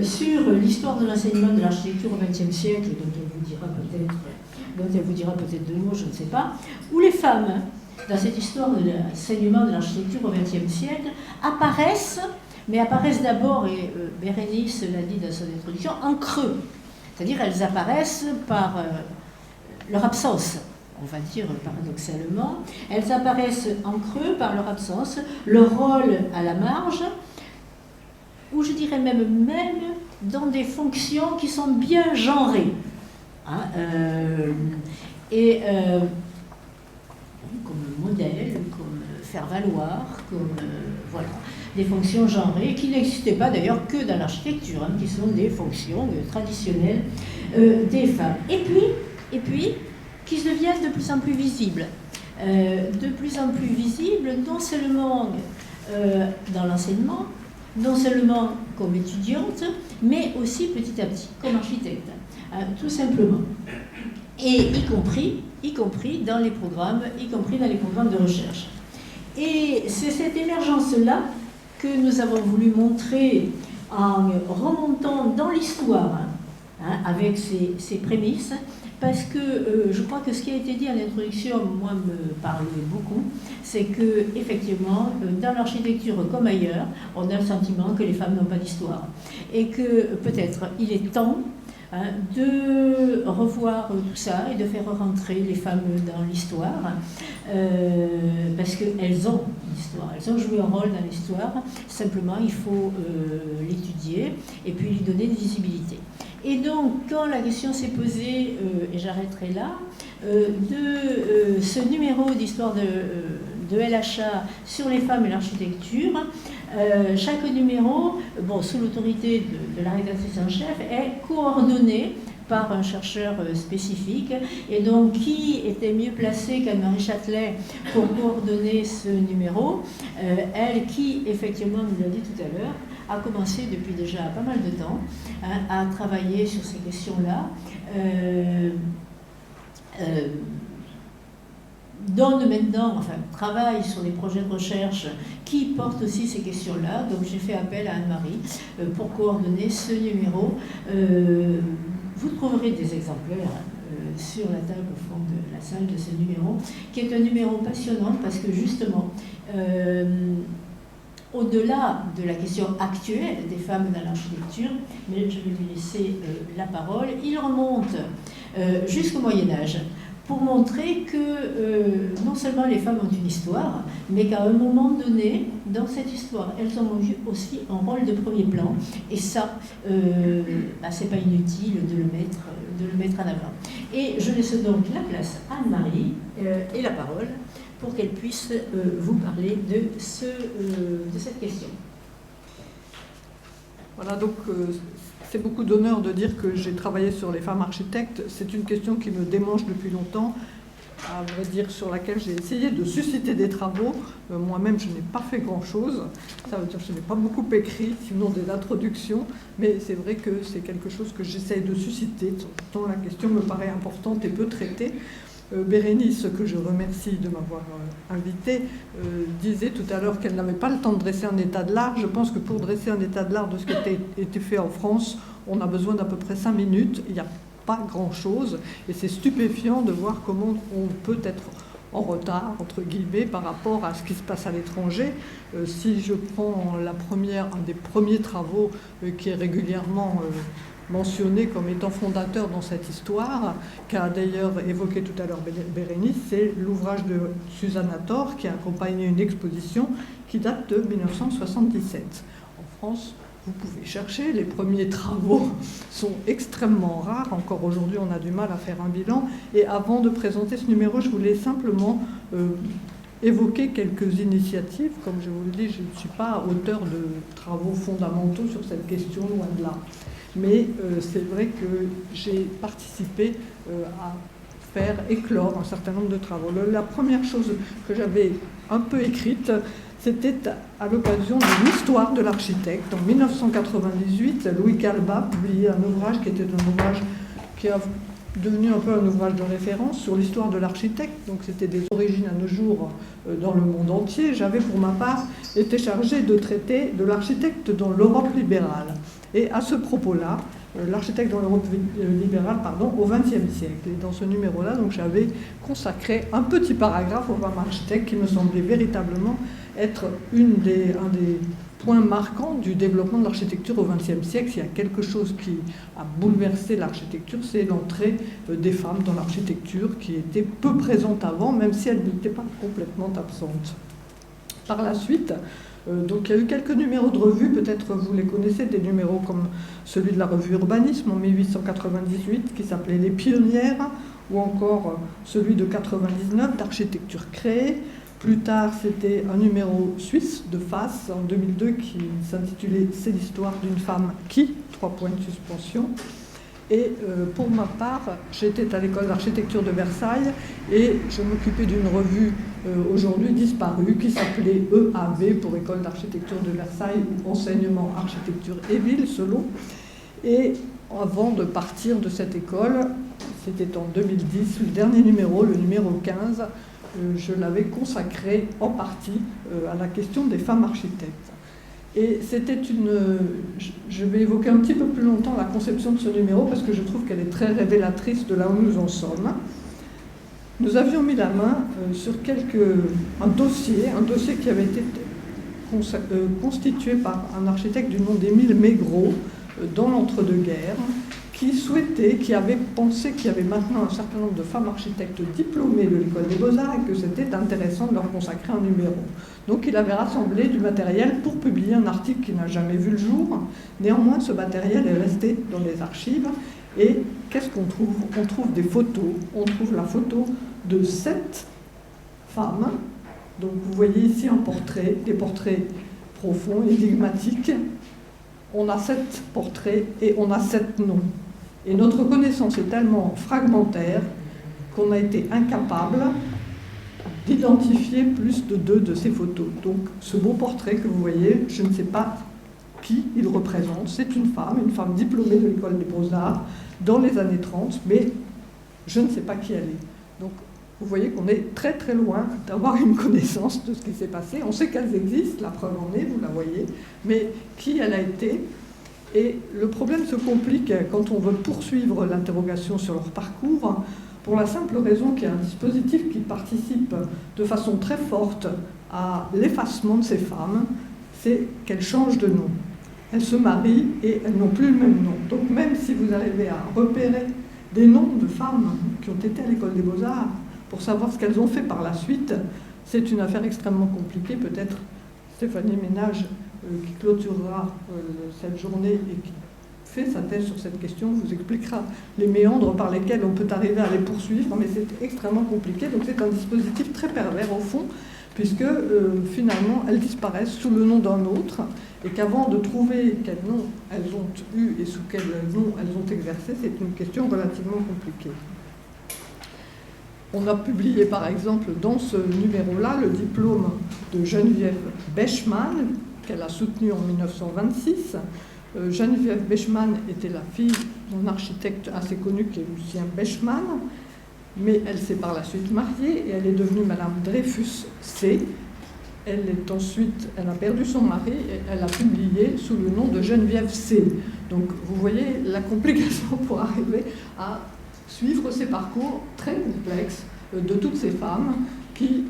sur l'histoire de l'enseignement de l'architecture au XXe siècle, dont elle vous dira peut-être 2 mots, je ne sais pas, où les femmes, dans cette histoire de l'enseignement de l'architecture au XXe siècle, apparaissent d'abord, et Bérénice l'a dit dans son introduction, en creux. C'est-à-dire elles apparaissent par leur absence, on va dire paradoxalement. Elles apparaissent en creux par leur absence, leur rôle à la marge, ou je dirais même dans des fonctions qui sont bien genrées. Hein, comme modèle, comme faire valoir, comme voilà, des fonctions genrées qui n'existaient pas d'ailleurs que dans l'architecture, hein, qui sont des fonctions traditionnelles des femmes. Et puis, qui deviennent de plus en plus visibles. de plus en plus visible, non seulement dans l'enseignement, non seulement comme étudiante, mais aussi petit à petit comme architecte, tout simplement. Et y compris dans les programmes de recherche. Et c'est cette émergence-là que nous avons voulu montrer en remontant dans l'histoire, avec ses prémices, parce que je crois que ce qui a été dit en introduction, moi, me parlait beaucoup, c'est que effectivement, dans l'architecture comme ailleurs, on a le sentiment que les femmes n'ont pas d'histoire. Et que peut-être il est temps de revoir tout ça et de faire rentrer les femmes dans l'histoire, parce qu'elles ont une histoire, elles ont joué un rôle dans l'histoire, simplement il faut l'étudier et puis lui donner une visibilité. Et donc, quand la question s'est posée, et j'arrêterai là, de ce numéro d'histoire de LHA sur les femmes et l'architecture, chaque numéro, sous l'autorité de la rédactrice en chef, est coordonné par un chercheur spécifique, et donc qui était mieux placée qu'Anne-Marie Châtelet pour coordonner ce numéro, elle qui, effectivement, nous l'a dit tout à l'heure, a commencé depuis déjà pas mal de temps à travailler sur ces questions-là, donne maintenant, travaille sur des projets de recherche qui portent aussi ces questions-là. Donc j'ai fait appel à Anne-Marie pour coordonner ce numéro. Vous trouverez des exemplaires sur la table au fond de la salle de ce numéro, qui est un numéro passionnant parce que justement, au-delà de la question actuelle des femmes dans l'architecture, mais je vais lui laisser la parole, il remonte jusqu'au Moyen-Âge pour montrer que non seulement les femmes ont une histoire, mais qu'à un moment donné, dans cette histoire, elles ont eu aussi un rôle de premier plan, et ça, c'est pas inutile de le mettre en avant. Et je laisse donc la place à Anne-Marie et la parole, pour qu'elle puisse vous parler de cette question. Voilà, donc c'est beaucoup d'honneur de dire que j'ai travaillé sur les femmes architectes. C'est une question qui me démange depuis longtemps, à vrai dire, sur laquelle j'ai essayé de susciter des travaux. Moi-même, je n'ai pas fait grand-chose. Ça veut dire que je n'ai pas beaucoup écrit, sinon des introductions. Mais c'est vrai que c'est quelque chose que j'essaye de susciter, tant la question me paraît importante et peu traitée. Bérénice, que je remercie de m'avoir invitée, disait tout à l'heure qu'elle n'avait pas le temps de dresser un état de l'art. Je pense que pour dresser un état de l'art de ce qui a été fait en France, on a besoin d'à peu près 5 minutes. Il n'y a pas grand-chose. Et c'est stupéfiant de voir comment on peut être en retard, entre guillemets, par rapport à ce qui se passe à l'étranger. Si je prends un des premiers travaux qui est régulièrement mentionné comme étant fondateur dans cette histoire, qu'a d'ailleurs évoqué tout à l'heure Bérénice, c'est l'ouvrage de Susanna Thor qui a accompagné une exposition qui date de 1977. En France, vous pouvez chercher, les premiers travaux sont extrêmement rares, encore aujourd'hui on a du mal à faire un bilan. Et avant de présenter ce numéro, je voulais simplement évoquer quelques initiatives. Comme je vous le dis, je ne suis pas auteur de travaux fondamentaux sur cette question, loin de là. Mais c'est vrai que j'ai participé à faire éclore un certain nombre de travaux. La première chose que j'avais un peu écrite, c'était à l'occasion de l'histoire de l'architecte. En 1998, Louis Calbat publiait un ouvrage qui était un ouvrage qui a devenu un peu un ouvrage de référence sur l'histoire de l'architecte. Donc c'était des origines à nos jours dans le monde entier. J'avais pour ma part été chargée de traiter de l'architecte dans l'Europe libérale. Et à ce propos-là, l'architecte dans l'Europe libérale, au XXe siècle. Et dans ce numéro-là, donc, j'avais consacré un petit paragraphe aux femmes architectes qui me semblait véritablement être un des points marquants du développement de l'architecture au XXe siècle. S'il y a quelque chose qui a bouleversé l'architecture, c'est l'entrée des femmes dans l'architecture qui était peu présente avant, même si elle n'était pas complètement absente. Par la suite, donc il y a eu quelques numéros de revue, peut-être vous les connaissez, des numéros comme celui de la revue Urbanisme en 1898 qui s'appelait Les Pionnières, ou encore celui de 99 d'Architecture créée. Plus tard, c'était un numéro suisse de Face en 2002 qui s'intitulait « C'est l'histoire d'une femme qui ?» 3 points de suspension. Et pour ma part, j'étais à l'école d'architecture de Versailles et je m'occupais d'une revue aujourd'hui disparue qui s'appelait EAV pour École d'architecture de Versailles ou Enseignement, Architecture et Ville selon. Et avant de partir de cette école, c'était en 2010, le dernier numéro, le numéro 15, je l'avais consacré en partie à la question des femmes architectes. Et c'était je vais évoquer un petit peu plus longtemps la conception de ce numéro parce que je trouve qu'elle est très révélatrice de là où nous en sommes. Nous avions mis la main sur un dossier qui avait été constitué par un architecte du nom d'Émile Maigret dans l'entre-deux-guerres, qui avait pensé qu'il y avait maintenant un certain nombre de femmes architectes diplômées de l'école des beaux-arts et que c'était intéressant de leur consacrer un numéro. Donc il avait rassemblé du matériel pour publier un article qui n'a jamais vu le jour. Néanmoins, ce matériel est resté dans les archives. Et qu'est-ce qu'on trouve? On trouve des photos. On trouve la photo de 7 femmes. Donc vous voyez ici un portrait, des portraits profonds, énigmatiques. On a 7 portraits et on a 7 noms. Et notre connaissance est tellement fragmentaire qu'on a été incapable d'identifier plus de 2 de ces photos. Donc ce beau portrait que vous voyez, je ne sais pas qui il représente. C'est une femme diplômée de l'école des beaux-arts dans les années 30, mais je ne sais pas qui elle est. Donc vous voyez qu'on est très très loin d'avoir une connaissance de ce qui s'est passé. On sait qu'elles existent, la preuve en est, vous la voyez, mais qui elle a été. Et le problème se complique quand on veut poursuivre l'interrogation sur leur parcours, pour la simple raison qu'il y a un dispositif qui participe de façon très forte à l'effacement de ces femmes, c'est qu'elles changent de nom. Elles se marient et elles n'ont plus le même nom. Donc même si vous arrivez à repérer des noms de femmes qui ont été à l'école des beaux-arts, pour savoir ce qu'elles ont fait par la suite, c'est une affaire extrêmement compliquée. Peut-être Stéphanie Ménage, qui clôturera cette journée et qui fait sa thèse sur cette question, vous expliquera les méandres par lesquels on peut arriver à les poursuivre, mais c'est extrêmement compliqué. Donc c'est un dispositif très pervers au fond, puisque finalement elles disparaissent sous le nom d'un autre, et qu'avant de trouver quel nom elles ont eu et sous quel nom elles ont exercé, c'est une question relativement compliquée. On a publié par exemple dans ce numéro-là le diplôme de Geneviève Bechmann, qu'elle a soutenu en 1926. Geneviève Bechmann était la fille d'un architecte assez connu qui est Lucien Bechmann, mais elle s'est par la suite mariée et elle est devenue Madame Dreyfus C. Elle a perdu son mari et elle a publié sous le nom de Geneviève C. Donc vous voyez la complication pour arriver à suivre ces parcours très complexes de toutes ces femmes qui,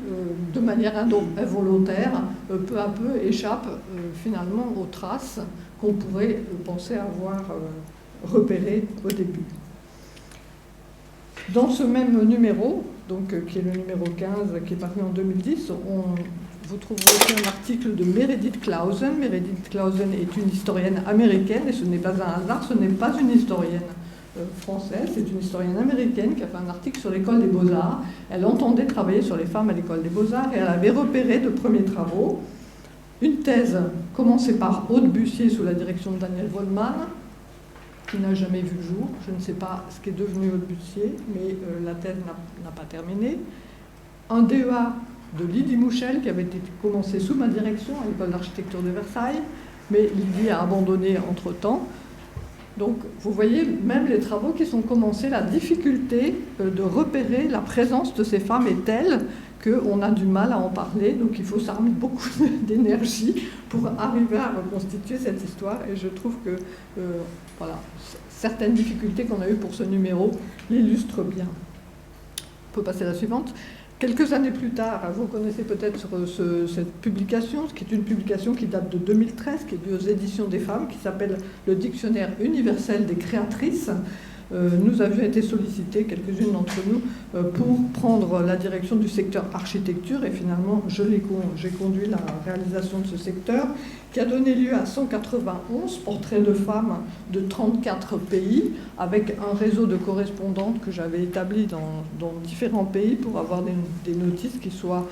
de manière involontaire, peu à peu échappent finalement aux traces qu'on pourrait penser avoir repérées au début. Dans ce même numéro, donc, qui est le numéro 15, qui est paru en 2010, vous trouverez aussi un article de Meredith Clausen. Meredith Clausen est une historienne américaine, et ce n'est pas un hasard, ce n'est pas une historienne française, c'est une historienne américaine qui a fait un article sur l'école des beaux-arts. Elle entendait travailler sur les femmes à l'école des beaux-arts et elle avait repéré de premiers travaux une thèse commencée par Aude Bussier sous la direction de Daniel Wollmann, qui n'a jamais vu le jour. Je ne sais pas ce qu'est devenu Aude Bussier, mais la thèse n'a pas terminé. Un DEA de Lydie Mouchel qui avait été commencé sous ma direction à l'école d'architecture de Versailles, mais Lydie a abandonné entre-temps. Donc, vous voyez, même les travaux qui sont commencés, la difficulté de repérer la présence de ces femmes est telle qu'on a du mal à en parler. Donc, il faut s'armer beaucoup d'énergie pour arriver à reconstituer cette histoire. Et je trouve que voilà, certaines difficultés qu'on a eues pour ce numéro l'illustrent bien. On peut passer à la suivante. Quelques années plus tard, vous connaissez peut-être cette publication, qui est une publication qui date de 2013, qui est due aux éditions des femmes, qui s'appelle le Dictionnaire universel des créatrices. nous avions été sollicités, quelques-unes d'entre nous, pour prendre la direction du secteur architecture, et finalement j'ai conduit la réalisation de ce secteur, qui a donné lieu à 191 portraits de femmes de 34 pays, avec un réseau de correspondantes que j'avais établi dans différents pays pour avoir des notices qui soient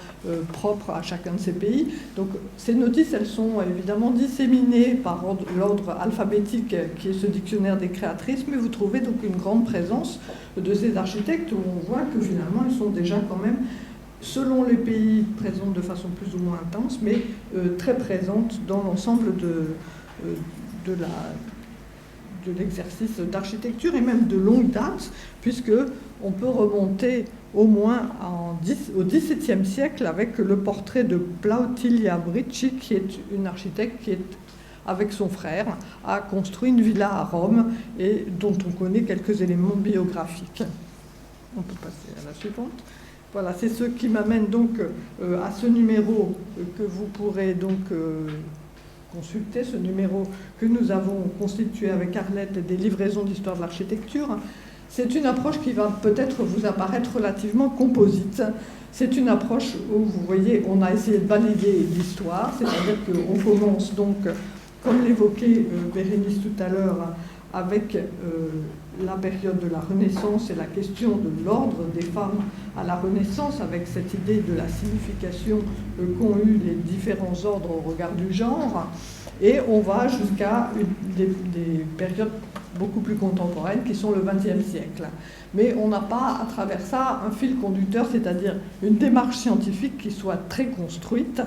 propres à chacun de ces pays. Donc ces notices, elles sont évidemment disséminées par l'ordre alphabétique qui est ce dictionnaire des créatrices, mais vous trouvez donc une grande présence de ces architectes où on voit que finalement ils sont déjà quand même, selon les pays, présentes de façon plus ou moins intense, mais très présentes dans l'ensemble de l'exercice d'architecture, et même de longue date, puisque on peut remonter au moins au XVIIe siècle avec le portrait de Plautilia Bricci, qui est une architecte qui, avec son frère, a construit une villa à Rome et dont on connaît quelques éléments biographiques. On peut passer à la suivante. Voilà, c'est ce qui m'amène donc à ce numéro que vous pourrez donc consulter, ce numéro que nous avons constitué avec Arlette des livraisons d'histoire de l'architecture. C'est une approche qui va peut-être vous apparaître relativement composite. C'est une approche où, vous voyez, on a essayé de balayer l'histoire, c'est-à-dire qu'on commence donc, comme l'évoquait Bérénice tout à l'heure, avec la période de la Renaissance et la question de l'ordre des femmes à la Renaissance, avec cette idée de la signification qu'ont eu les différents ordres au regard du genre, et on va jusqu'à des périodes beaucoup plus contemporaines qui sont le XXe siècle. Mais on n'a pas à travers ça un fil conducteur, c'est-à-dire une démarche scientifique qui soit très construite,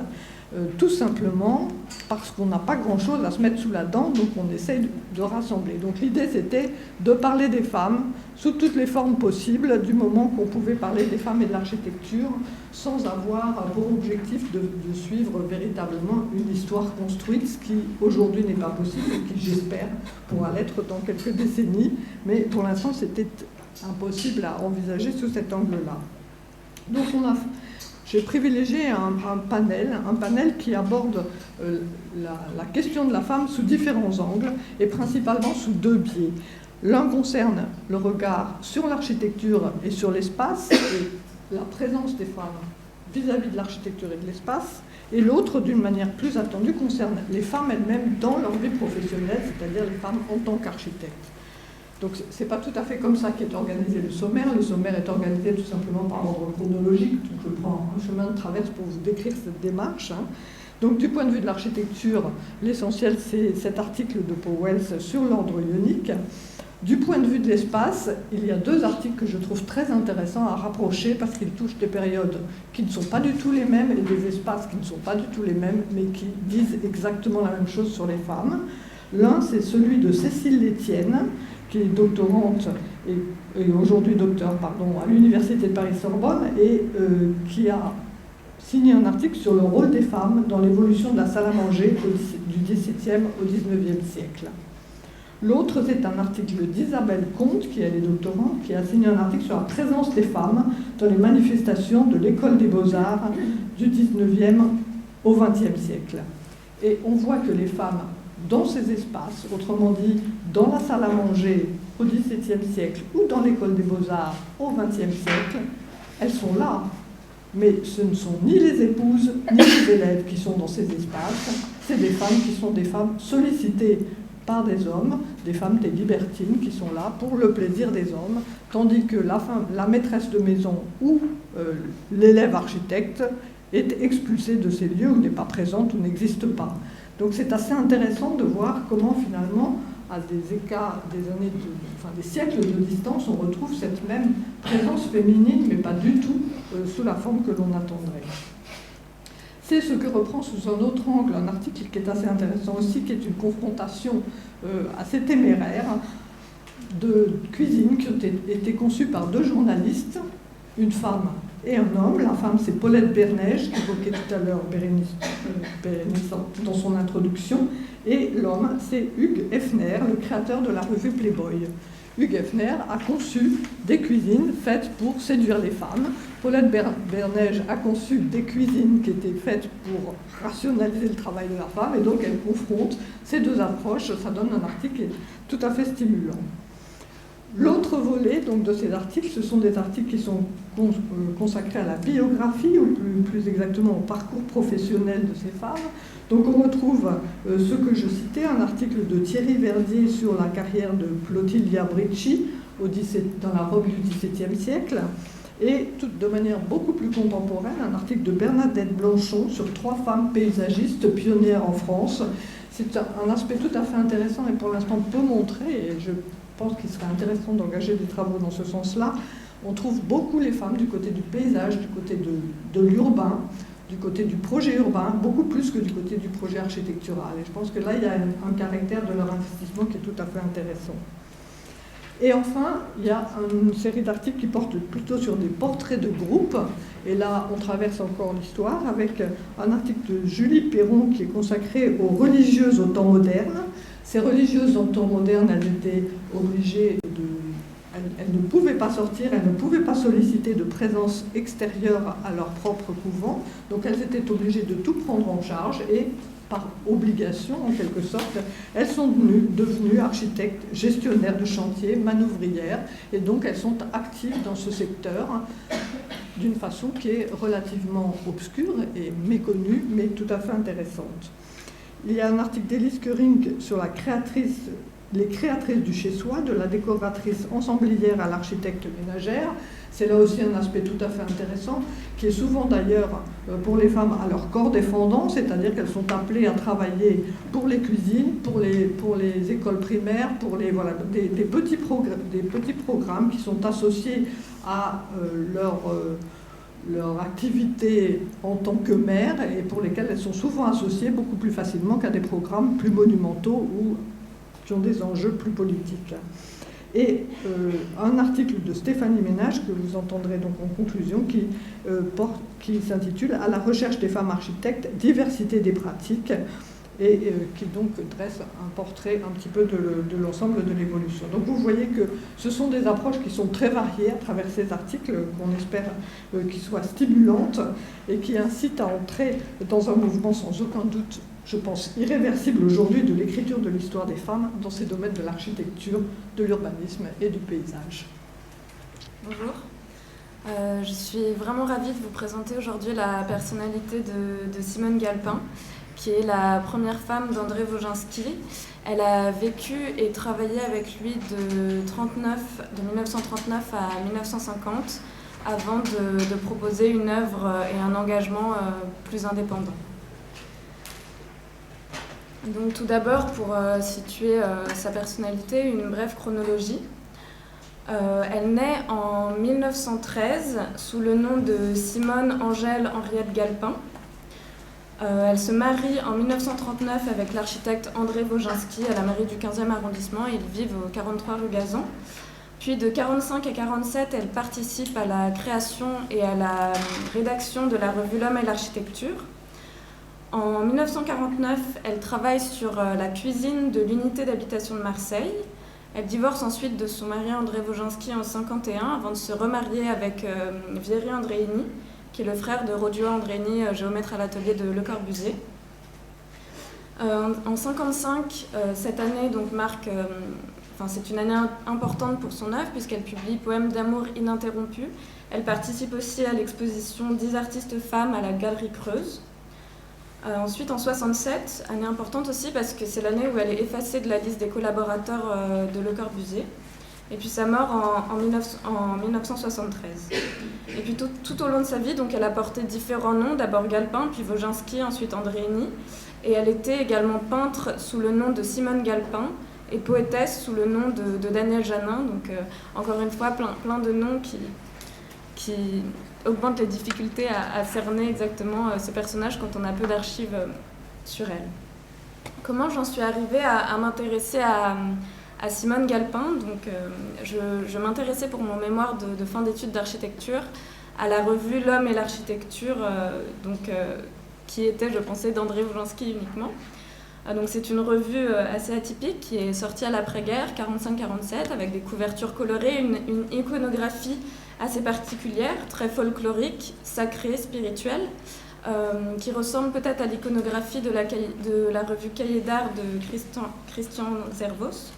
tout simplement parce qu'on n'a pas grand-chose à se mettre sous la dent, donc on essaye de rassembler. Donc l'idée, c'était de parler des femmes sous toutes les formes possibles, du moment qu'on pouvait parler des femmes et de l'architecture, sans avoir pour objectif de suivre véritablement une histoire construite, ce qui aujourd'hui n'est pas possible et qui, j'espère, pourra l'être dans quelques décennies. Mais pour l'instant, c'était impossible à envisager sous cet angle-là. Donc j'ai privilégié un panel qui aborde la question de la femme sous différents angles et principalement sous deux biais. L'un concerne le regard sur l'architecture et sur l'espace, et la présence des femmes vis-à-vis de l'architecture et de l'espace, et l'autre, d'une manière plus attendue, concerne les femmes elles-mêmes dans leur vie professionnelle, c'est-à-dire les femmes en tant qu'architectes. Donc ce n'est pas tout à fait comme ça qu'est organisé le sommaire. Le sommaire est organisé tout simplement par ordre chronologique. Donc je prends un chemin de traverse pour vous décrire cette démarche. Donc du point de vue de l'architecture, l'essentiel c'est cet article de Powell sur l'ordre ionique. Du point de vue de l'espace, il y a deux articles que je trouve très intéressants à rapprocher parce qu'ils touchent des périodes qui ne sont pas du tout les mêmes et des espaces qui ne sont pas du tout les mêmes, mais qui disent exactement la même chose sur les femmes. L'un, c'est celui de Cécile Létienne, qui est doctorante et aujourd'hui docteur à l'Université de Paris-Sorbonne et qui a signé un article sur le rôle des femmes dans l'évolution de la salle à manger du XVIIe au XIXe siècle. L'autre, c'est un article d'Isabelle Comte, qui est doctorante, qui a signé un article sur la présence des femmes dans les manifestations de l'école des beaux-arts du XIXe au XXe siècle. Et on voit que les femmes dans ces espaces, autrement dit dans la salle à manger au XVIIe siècle ou dans l'école des beaux-arts au XXe siècle, elles sont là. Mais ce ne sont ni les épouses ni les élèves qui sont dans ces espaces, c'est des femmes qui sont des femmes sollicitées par des hommes, des femmes, des libertines qui sont là pour le plaisir des hommes, tandis que la maîtresse de maison ou l'élève architecte est expulsée de ces lieux ou n'est pas présente ou n'existe pas. Donc c'est assez intéressant de voir comment finalement, à des écarts, des siècles de distance, on retrouve cette même présence féminine, mais pas du tout sous la forme que l'on attendrait. C'est ce que reprend sous un autre angle un article qui est assez intéressant aussi, qui est une confrontation assez téméraire de cuisine qui a été conçue par deux journalistes, une femme et un homme. La femme, c'est Paulette Bernège, qu'évoquait tout à l'heure Bérénice dans son introduction, et l'homme, c'est Hugh Hefner, le créateur de la revue Playboy. Hugh Hefner a conçu des cuisines faites pour séduire les femmes. Paulette Bernège a conçu des cuisines qui étaient faites pour rationaliser le travail de la femme, et donc elle confronte ces deux approches. Ça donne un article qui est tout à fait stimulant. L'autre volet donc, de ces articles, ce sont des articles qui sont consacrés à la biographie, ou plus exactement au parcours professionnel de ces femmes. Donc on retrouve ce que je citais, un article de Thierry Verdier sur la carrière de Plotilia Bricci dans la Rome du XVIIe siècle, et de manière beaucoup plus contemporaine, un article de Bernadette Blanchon sur 3 femmes paysagistes pionnières en France. C'est un aspect tout à fait intéressant et pour l'instant peu montré, et je pense qu'il serait intéressant d'engager des travaux dans ce sens-là. On trouve beaucoup les femmes du côté du paysage, du côté de l'urbain, du côté du projet urbain, beaucoup plus que du côté du projet architectural. Et je pense que là, il y a un caractère de leur investissement qui est tout à fait intéressant. Et enfin, il y a une série d'articles qui portent plutôt sur des portraits de groupe. Et là, on traverse encore l'histoire avec un article de Julie Perron qui est consacré aux religieuses au temps moderne. Ces religieuses au temps moderne, elles étaient obligées elles ne pouvaient pas sortir, elles ne pouvaient pas solliciter de présence extérieure à leur propre couvent. Donc elles étaient obligées de tout prendre en charge et par obligation, en quelque sorte, elles sont devenues architectes, gestionnaires de chantier, manouvrières, et donc elles sont actives dans ce secteur d'une façon qui est relativement obscure et méconnue, mais tout à fait intéressante. Il y a un article d'Élise Kering sur les créatrices du chez-soi, de la décoratrice ensemblière à l'architecte ménagère. C'est là aussi un aspect tout à fait intéressant, qui est souvent d'ailleurs pour les femmes à leur corps défendant, c'est-à-dire qu'elles sont appelées à travailler pour les cuisines, pour les écoles primaires, pour des petits programmes qui sont associés à leur activité en tant que mère et pour lesquelles elles sont souvent associées beaucoup plus facilement qu'à des programmes plus monumentaux ou qui ont des enjeux plus politiques. Et un article de Stéphanie Ménage, que vous entendrez donc en conclusion, qui s'intitule « À la recherche des femmes architectes, diversité des pratiques », et qui donc dresse un portrait un petit peu de l'ensemble de l'évolution. Donc vous voyez que ce sont des approches qui sont très variées à travers ces articles, qu'on espère qu'ils soient stimulantes et qui incitent à entrer dans un mouvement sans aucun doute, je pense, irréversible aujourd'hui de l'écriture de l'histoire des femmes dans ces domaines de l'architecture, de l'urbanisme et du paysage. Bonjour. Je suis vraiment ravie de vous présenter aujourd'hui la personnalité de Simone Galpin, qui est la première femme d'André Wozinski. Elle a vécu et travaillé avec lui de 1939 à 1950, avant de proposer une œuvre et un engagement plus indépendant. Donc tout d'abord, pour situer sa personnalité, une brève chronologie. Elle naît en 1913 sous le nom de Simone Angèle Henriette Galpin. Elle se marie en 1939 avec l'architecte André Wozinski à la mairie du 15e arrondissement. Ils vivent au 43 rue Gazan. Puis de 1945 à 1947, elle participe à la création et à la rédaction de la revue L'Homme et l'Architecture. En 1949, elle travaille sur la cuisine de l'unité d'habitation de Marseille. Elle divorce ensuite de son mari André Wozinski en 1951 avant de se remarier avec Vieri Andreini, qui est le frère de Rodio Andreini, géomètre à l'atelier de Le Corbusier. En 1955, cette année donc, c'est une année importante pour son œuvre puisqu'elle publie Poèmes d'amour ininterrompus. Elle participe aussi à l'exposition 10 artistes femmes à la Galerie Creuse. Ensuite, en 1967, année importante aussi parce que c'est l'année où elle est effacée de la liste des collaborateurs de Le Corbusier. Et puis sa mort en 1973. Et puis tout au long de sa vie, donc, elle a porté différents noms, d'abord Galpin, puis Wozinski, ensuite Andreini. Et elle était également peintre sous le nom de Simone Galpin et poétesse sous le nom de Daniel Janin. Donc encore une fois, plein de noms qui augmentent les difficultés à cerner exactement ce personnage quand on a peu d'archives sur elle. Comment j'en suis arrivée à m'intéresser à Simone Galpin? Donc, je m'intéressais pour mon mémoire de fin d'études d'architecture à la revue L'Homme et l'Architecture, qui était, je pensais, d'André Wozinski uniquement. Donc, c'est une revue assez atypique qui est sortie à l'après-guerre, 45-47, avec des couvertures colorées, une iconographie assez particulière, très folklorique, sacrée, spirituelle, qui ressemble peut-être à l'iconographie de la revue Cahiers d'art de Christian Zervos.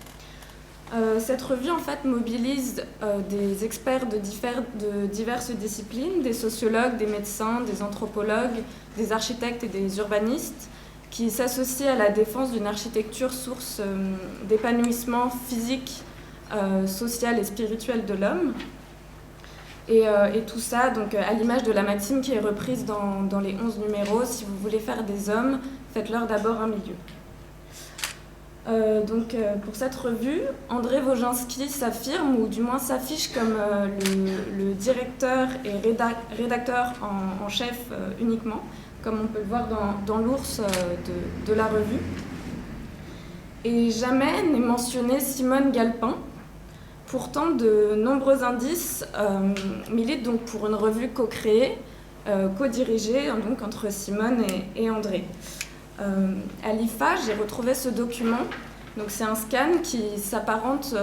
Cette revue en fait mobilise des experts de diverses disciplines, des sociologues, des médecins, des anthropologues, des architectes et des urbanistes, qui s'associent à la défense d'une architecture source d'épanouissement physique, social et spirituel de l'homme. Et tout ça, donc, à l'image de la maxime qui est reprise dans les 11 numéros, si vous voulez faire des hommes, faites-leur d'abord un milieu. Pour cette revue, André Wozinski s'affirme, ou du moins s'affiche comme le directeur et rédacteur en chef uniquement, comme on peut le voir dans l'ours de la revue. Et jamais n'est mentionnée Simone Galpin. Pourtant, de nombreux indices militent donc pour une revue co-créée, co-dirigée donc, entre Simone et André. À l'IFA, j'ai retrouvé ce document. Donc, c'est un scan qui s'apparente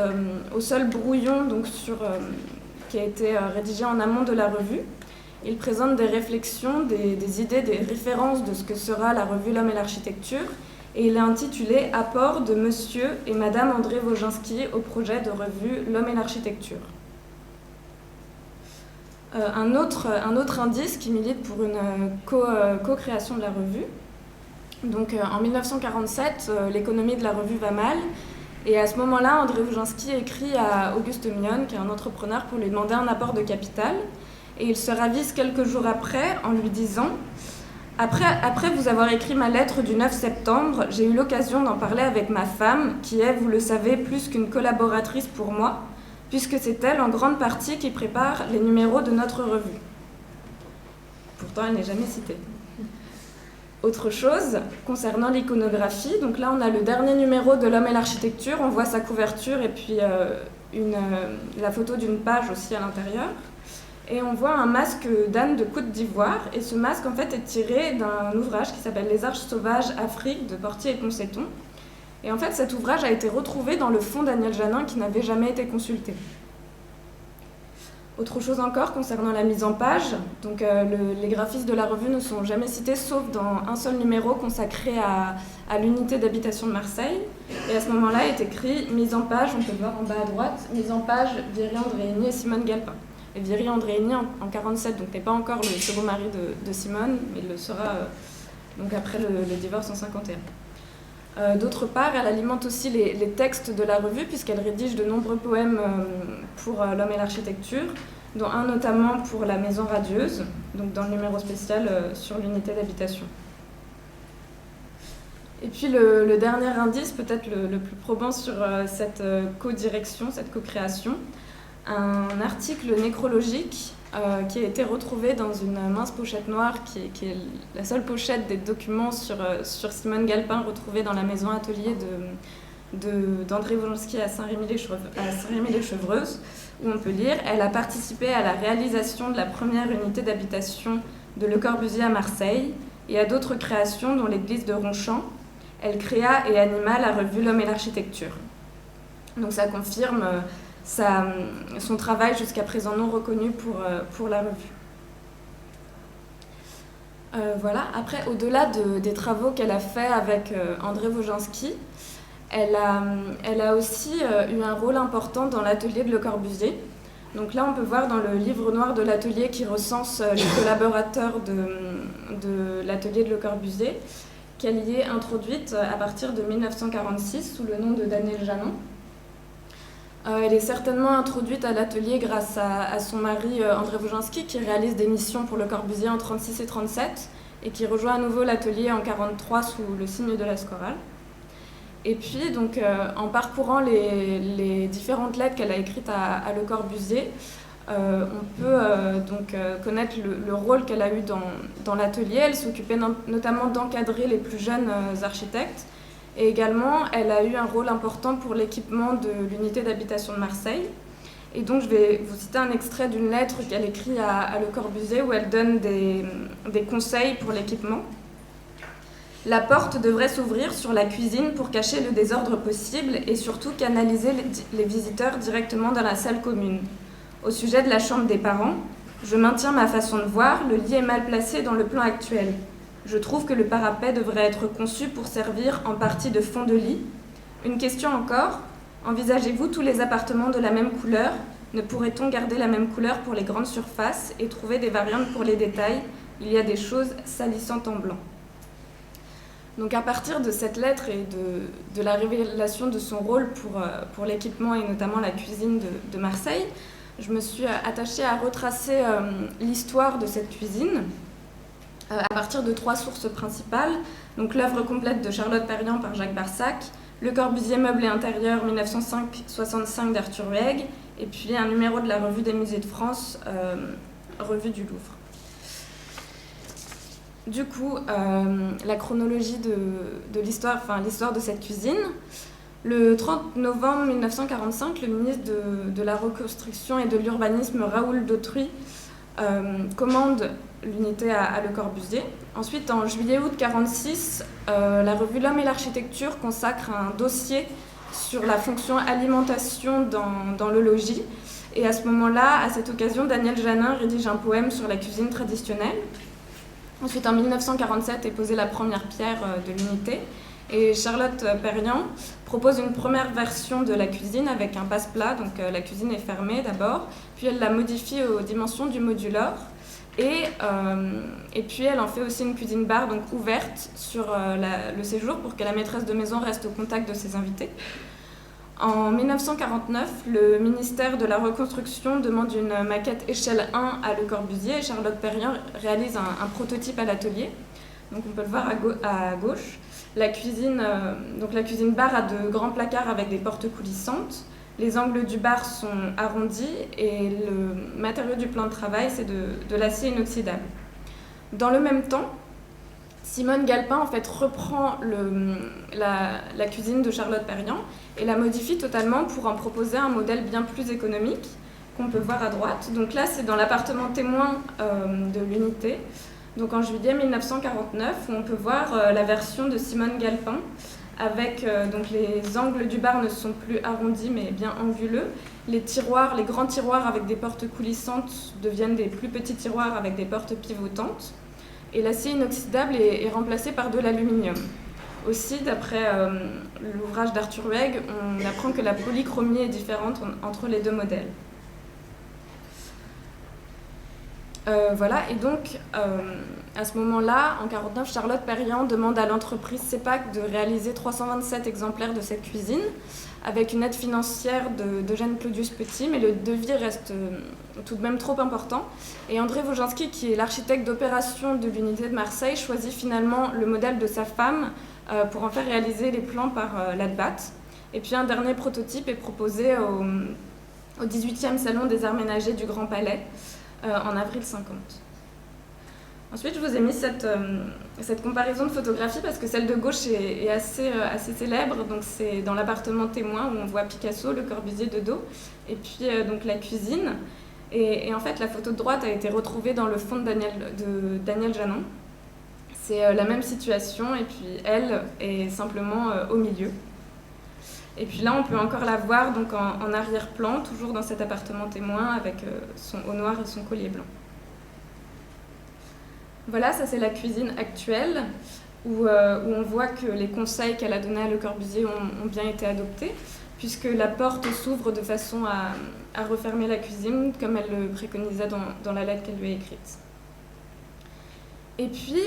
au seul brouillon donc, qui a été rédigé en amont de la revue. Il présente des réflexions, des idées, des références de ce que sera la revue L'Homme et l'Architecture. Et il est intitulé « Apport de Monsieur et Madame André Wozinski au projet de revue L'Homme et l'Architecture ». Un autre indice qui milite pour une co-création de la revue. Donc, en 1947, l'économie de la revue va mal. Et à ce moment-là, André Wozinski écrit à Auguste Mion, qui est un entrepreneur, pour lui demander un apport de capital. Et il se ravise quelques jours après en lui disant « Après vous avoir écrit ma lettre du 9 septembre, j'ai eu l'occasion d'en parler avec ma femme, qui est, vous le savez, plus qu'une collaboratrice pour moi, puisque c'est elle en grande partie qui prépare les numéros de notre revue. » Pourtant, elle n'est jamais citée. Autre chose, concernant l'iconographie, donc là on a le dernier numéro de L'Homme et l'Architecture, on voit sa couverture et puis la photo d'une page aussi à l'intérieur. Et on voit un masque d'âne de Côte d'Ivoire, et ce masque en fait est tiré d'un ouvrage qui s'appelle Les Arches sauvages Afrique de Portier et Poncetton. Et en fait cet ouvrage a été retrouvé dans le fonds Daniel Janin qui n'avait jamais été consulté. Autre chose encore concernant la mise en page, donc les graphistes de la revue ne sont jamais cités sauf dans un seul numéro consacré à l'unité d'habitation de Marseille. Et à ce moment-là est écrit mise en page, on peut le voir en bas à droite, mise en page Viry-Andréani et Simone Galpin. Et Viry-Andréani en 1947, donc n'est pas encore le second mari de Simone, mais il le sera donc après le divorce en 1951. D'autre part, elle alimente aussi les textes de la revue, puisqu'elle rédige de nombreux poèmes pour L'Homme et l'Architecture, dont un notamment pour La Maison Radieuse, donc dans le numéro spécial sur l'unité d'habitation. Et puis le dernier indice, peut-être le plus probant sur cette co-direction, cette co-création, un article nécrologique qui a été retrouvé dans une mince pochette noire qui est la seule pochette des documents sur Simone Galpin retrouvée dans la maison atelier d'André Wozinski à Saint-Rémy-les-Chevreuse, où on peut lire « Elle a participé à la réalisation de la première unité d'habitation de Le Corbusier à Marseille et à d'autres créations dont l'église de Ronchamp. Elle créa et anima la revue L'Homme et l'Architecture ». Donc ça confirme son travail jusqu'à présent non reconnu pour la revue. Voilà. Après, au-delà des travaux qu'elle a fait avec André Wozinski, elle a aussi eu un rôle important dans l'atelier de Le Corbusier. Donc là, on peut voir dans le livre noir de l'atelier qui recense les collaborateurs de l'atelier de Le Corbusier, qu'elle y est introduite à partir de 1946 sous le nom de Daniel Janin. Elle est certainement introduite à l'atelier grâce à son mari André Wozinski, qui réalise des missions pour Le Corbusier en 1936 et 1937 et qui rejoint à nouveau l'atelier en 1943 sous le signe de l'Escoral. Et puis, donc, en parcourant les différentes lettres qu'elle a écrites à Le Corbusier, on peut connaître le rôle qu'elle a eu dans l'atelier. Elle s'occupait notamment d'encadrer les plus jeunes architectes. Et également, elle a eu un rôle important pour l'équipement de l'unité d'habitation de Marseille. Et donc, je vais vous citer un extrait d'une lettre qu'elle écrit à Le Corbusier où elle donne des conseils pour l'équipement. « La porte devrait s'ouvrir sur la cuisine pour cacher le désordre possible et surtout canaliser les visiteurs directement dans la salle commune. Au sujet de la chambre des parents, je maintiens ma façon de voir, le lit est mal placé dans le plan actuel. Je trouve que le parapet devrait être conçu pour servir en partie de fond de lit. Une question encore, Envisagez-vous tous les appartements de la même couleur? Ne pourrait-on garder la même couleur pour les grandes surfaces et trouver des variantes pour les détails? Il y a des choses salissantes en blanc. Donc à partir de cette lettre et de la révélation de son rôle pour l'équipement et notamment la cuisine de Marseille, je me suis attachée à retracer l'histoire de cette cuisine à partir de 3 sources principales. Donc l'œuvre complète de Charlotte Perriand par Jacques Barsac, Le Corbusier meuble et intérieur 1965 d'Arthur Hueg, et puis un numéro de la Revue des musées de France, Revue du Louvre. Du coup, la chronologie de l'histoire, enfin l'histoire de cette cuisine. Le 30 novembre 1945, le ministre de la Reconstruction et de l'Urbanisme, Raoul Dautruy, commande l'unité à Le Corbusier. Ensuite, en juillet-août 1946, la revue L'Homme et l'Architecture consacre un dossier sur la fonction alimentation dans le logis. Et à ce moment-là, à cette occasion, Daniel Janin rédige un poème sur la cuisine traditionnelle. Ensuite, en 1947, est posée la première pierre de l'unité. Et Charlotte Perriand propose une première version de la cuisine avec un passe-plat. Donc la cuisine est fermée d'abord, puis elle la modifie aux dimensions du modular. Et puis elle en fait aussi une cuisine bar, donc ouverte sur le séjour pour que la maîtresse de maison reste au contact de ses invités. En 1949, le ministère de la Reconstruction demande une maquette échelle 1 à Le Corbusier et Charlotte Perriand réalise un prototype à l'atelier. Donc on peut le voir à gauche. La cuisine bar a de grands placards avec des portes coulissantes. Les angles du bar sont arrondis et le matériau du plan de travail, c'est de l'acier inoxydable. Dans le même temps, Simone Galpin en fait, reprend la cuisine de Charlotte Perriand et la modifie totalement pour en proposer un modèle bien plus économique qu'on peut voir à droite. Donc là, c'est dans l'appartement témoin de l'unité. Donc en juillet 1949, où on peut voir la version de Simone Galpin avec donc les angles du bar ne sont plus arrondis mais bien anguleux. Les grands tiroirs avec des portes coulissantes deviennent des plus petits tiroirs avec des portes pivotantes. Et l'acier inoxydable est remplacé par de l'aluminium. Aussi, d'après l'ouvrage d'Arthur Hueg, on apprend que la polychromie est différente entre les deux modèles. Voilà, et donc à ce moment-là, en 1949, Charlotte Perriand demande à l'entreprise CEPAC de réaliser 327 exemplaires de cette cuisine, avec une aide financière d'Eugène Claudius Petit, mais le devis reste tout de même trop important. Et André Wojanski, qui est l'architecte d'opération de l'unité de Marseille, choisit finalement le modèle de sa femme pour en faire réaliser les plans par l'ADBAT. Et puis un dernier prototype est proposé au 18e Salon des Arts Ménagers du Grand Palais, en avril 50. Ensuite, je vous ai mis cette comparaison de photographies parce que celle de gauche est assez célèbre. Donc, c'est dans l'appartement témoin où on voit Picasso, Le Corbusier de dos, et puis donc la cuisine. Et en fait, la photo de droite a été retrouvée dans le fond de Daniel Janin. C'est la même situation, et puis elle est simplement au milieu. Et puis là, on peut encore la voir donc en arrière-plan, toujours dans cet appartement témoin, avec son haut noir et son collier blanc. Voilà, ça c'est la cuisine actuelle, où on voit que les conseils qu'elle a donnés à Le Corbusier ont bien été adoptés, puisque la porte s'ouvre de façon à refermer la cuisine, comme elle le préconisait dans la lettre qu'elle lui a écrite. Et puis,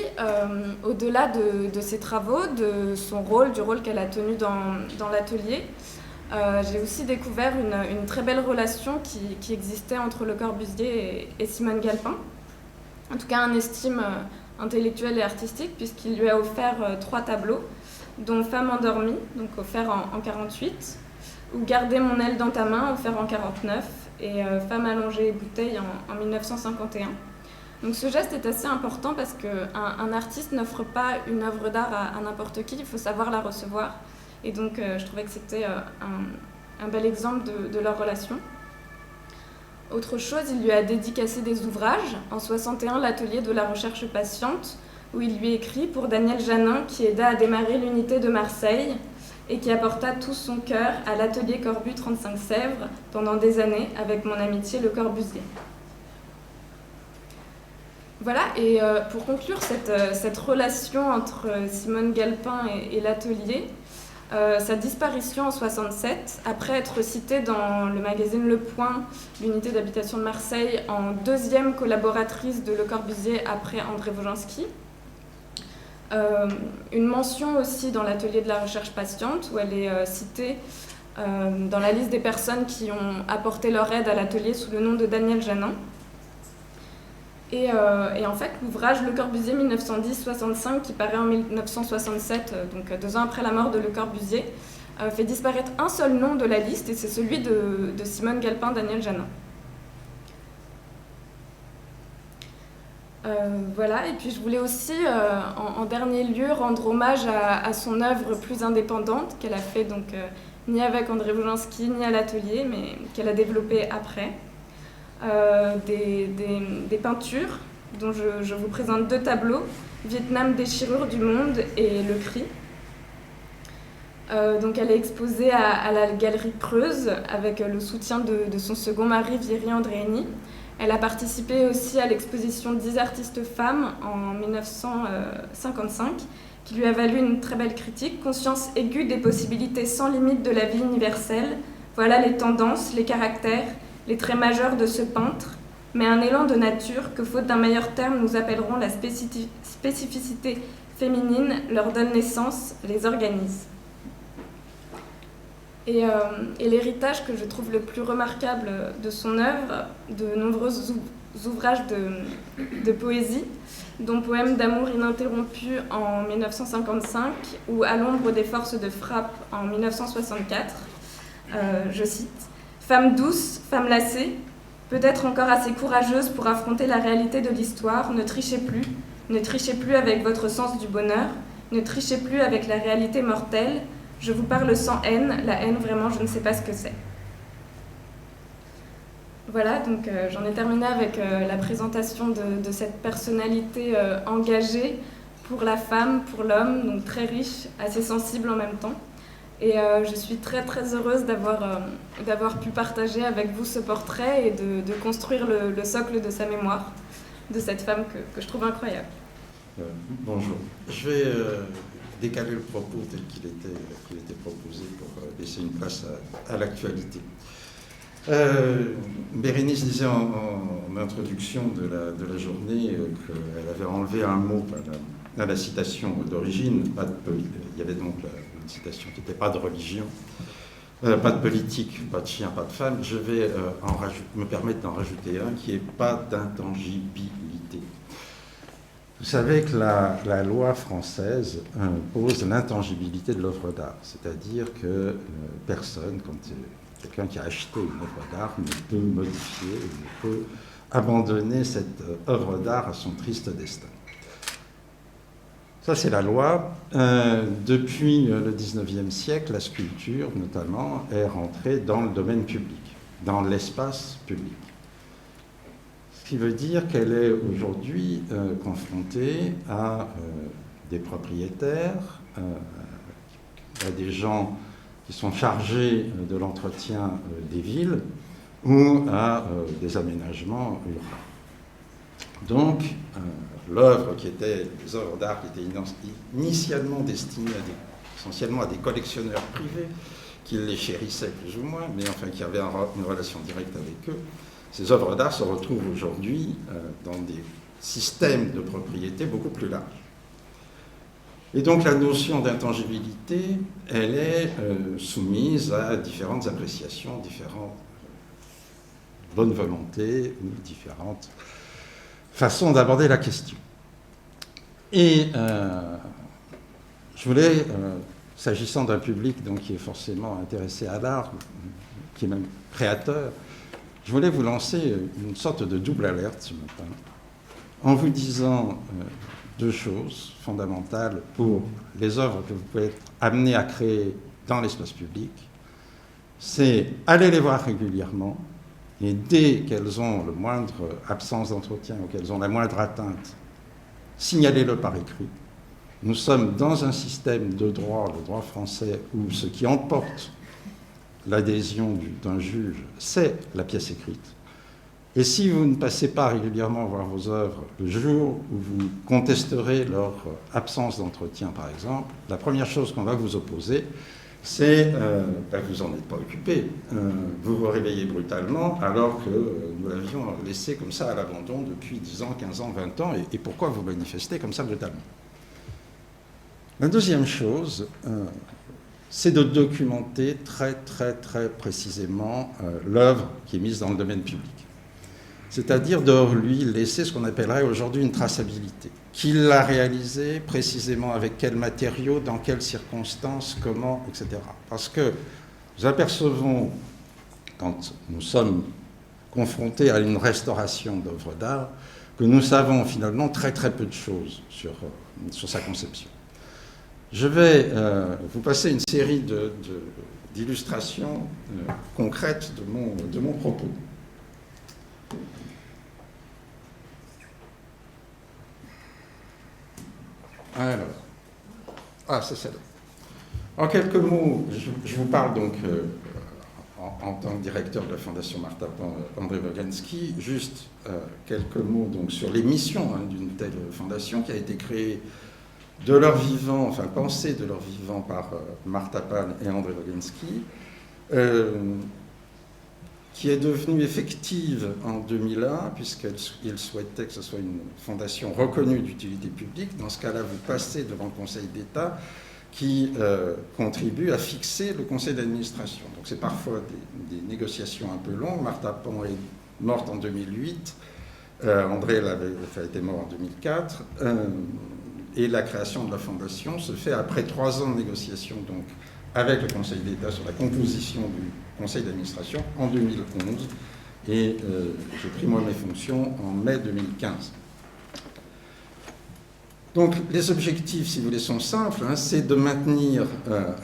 au-delà de ses travaux, de son rôle, du rôle qu'elle a tenu dans l'atelier, j'ai aussi découvert une très belle relation qui existait entre Le Corbusier et Simone Galpin. En tout cas, un estime intellectuelle et artistique, puisqu'il lui a offert 3 tableaux, dont Femme endormie, donc offert en 1948, ou Garder mon aile dans ta main, offert en 1949, et Femme allongée et bouteille en 1951. Donc ce geste est assez important parce qu'un artiste n'offre pas une œuvre d'art à n'importe qui, il faut savoir la recevoir. Et donc je trouvais que c'était un bel exemple de leur relation. Autre chose, il lui a dédicacé des ouvrages. En 1961, l'atelier de la recherche patiente, où il lui écrit pour Daniel Janin, qui aida à démarrer l'unité de Marseille et qui apporta tout son cœur à l'atelier Corbu 35 Sèvres pendant des années avec mon amitié Le Corbusier. Voilà, et pour conclure cette relation entre Simone Galpin et l'atelier, sa disparition en 67, après être citée dans le magazine Le Point, l'unité d'habitation de Marseille, en deuxième collaboratrice de Le Corbusier après André Wojanski. Une mention aussi dans l'atelier de la recherche patiente, où elle est citée dans la liste des personnes qui ont apporté leur aide à l'atelier sous le nom de Daniel Janin. Et en fait, l'ouvrage Le Corbusier 1910-65, qui paraît en 1967, donc 2 ans après la mort de Le Corbusier, fait disparaître un seul nom de la liste, et c'est celui de Simone Galpin-Daniel Janin. Voilà, et puis je voulais aussi, en dernier lieu, rendre hommage à son œuvre plus indépendante, qu'elle a fait donc ni avec André Wojanski, ni à l'atelier, mais qu'elle a développée après. Des peintures, dont je vous présente 2 tableaux, Vietnam, déchirure du monde et Le Cri. Donc elle est exposée à la Galerie Creuse avec le soutien de son second mari, Vieri Andréani. Elle a participé aussi à l'exposition 10 artistes femmes en 1955, qui lui a valu une très belle critique. Conscience aiguë des possibilités sans limite de la vie universelle, voilà les tendances, les caractères, les traits majeurs de ce peintre, mais un élan de nature que, faute d'un meilleur terme, nous appellerons la spécificité féminine, leur donne naissance, les organise. Et l'héritage que je trouve le plus remarquable de son œuvre, de nombreux ouvrages de poésie, dont Poème d'amour ininterrompu en 1955 ou À l'ombre des forces de frappe en 1964, je cite: « Femme douce, femme lassée, peut-être encore assez courageuse pour affronter la réalité de l'histoire, ne trichez plus avec votre sens du bonheur, ne trichez plus avec la réalité mortelle. Je vous parle sans haine, la haine vraiment je ne sais pas ce que c'est. » Voilà, donc j'en ai terminé avec la présentation de cette personnalité engagée pour la femme, pour l'homme, donc très riche, assez sensible en même temps. Et je suis très très heureuse d'avoir pu partager avec vous ce portrait et de construire le socle de sa mémoire, de cette femme que je trouve incroyable. Bonjour. Je vais décaler le propos tel qu'il était proposé pour laisser une place à l'actualité. Bérénice disait en introduction de la journée qu'elle avait enlevé un mot à la citation d'origine. Il y avait donc une citation qui n'était pas de religion, pas de politique, pas de chien, pas de femme. Je vais me permettre d'en rajouter un qui n'est pas d'intangibilité. Vous savez que la loi française impose l'intangibilité de l'œuvre d'art, c'est-à-dire que personne, quand quelqu'un qui a acheté une œuvre d'art, ne peut modifier, ne peut abandonner cette œuvre d'art à son triste destin. Ça, c'est la loi. Depuis le XIXe siècle, la sculpture, notamment, est rentrée dans le domaine public, dans l'espace public. Ce qui veut dire qu'elle est aujourd'hui confrontée à des propriétaires, à des gens qui sont chargés de l'entretien des villes ou à des aménagements urbains. Donc, les œuvres d'art qui étaient initialement destinées essentiellement à des collectionneurs privés, qui les chérissaient plus ou moins, mais enfin qui avaient une relation directe avec eux, ces œuvres d'art se retrouvent aujourd'hui dans des systèmes de propriété beaucoup plus larges. Et donc la notion d'intangibilité, elle est soumise à différentes appréciations, différentes bonnes volontés ou différentes façons d'aborder la question. Et je voulais, s'agissant d'un public donc, qui est forcément intéressé à l'art, qui est même créateur, je voulais vous lancer une sorte de double alerte ce matin, en vous disant 2 choses fondamentales pour les œuvres que vous pouvez être amenés à créer dans l'espace public. C'est aller les voir régulièrement, et dès qu'elles ont le moindre absence d'entretien ou qu'elles ont la moindre atteinte, signalez-le par écrit. Nous sommes dans un système de droit, le droit français, où ce qui emporte l'adhésion d'un juge, c'est la pièce écrite. Et si vous ne passez pas régulièrement voir vos œuvres, le jour où vous contesterez leur absence d'entretien, par exemple, la première chose qu'on va vous opposer, c'est vous n'en êtes pas occupé. Vous vous réveillez brutalement alors que nous l'avions laissé comme ça à l'abandon depuis 10 ans, 15 ans, 20 ans. Et pourquoi vous manifestez comme ça brutalement? La deuxième chose, c'est de documenter très précisément l'œuvre qui est mise dans le domaine public. C'est-à-dire de lui laisser ce qu'on appellerait aujourd'hui une traçabilité. Qui l'a réalisé, précisément avec quels matériaux, dans quelles circonstances, comment, etc. Parce que nous apercevons, quand nous sommes confrontés à une restauration d'œuvres d'art, que nous savons finalement très peu de choses sur sa conception. Je vais vous passer une série d'illustrations concrètes de mon propos. Alors, c'est celle-là. En quelques mots, je vous parle donc en tant que directeur de la Fondation Martha André Woganski, juste quelques mots donc, sur les missions d'une telle fondation qui a été créée de leur vivant, enfin pensée de leur vivant par Martha Pan et André Woganski, qui est devenue effective en 2001, puisqu'ils souhaitaient que ce soit une fondation reconnue d'utilité publique. Dans ce cas-là, vous passez devant le Conseil d'État qui contribue à fixer le conseil d'administration. Donc c'est parfois des négociations un peu longues. Martha Pan est morte en 2008, André a été mort en 2004, et la création de la fondation se fait après 3 ans de négociations donc, avec le Conseil d'État sur la composition du conseil d'administration en 2011, et j'ai pris moi mes fonctions en mai 2015. Donc les objectifs, si vous voulez, sont simples, c'est de maintenir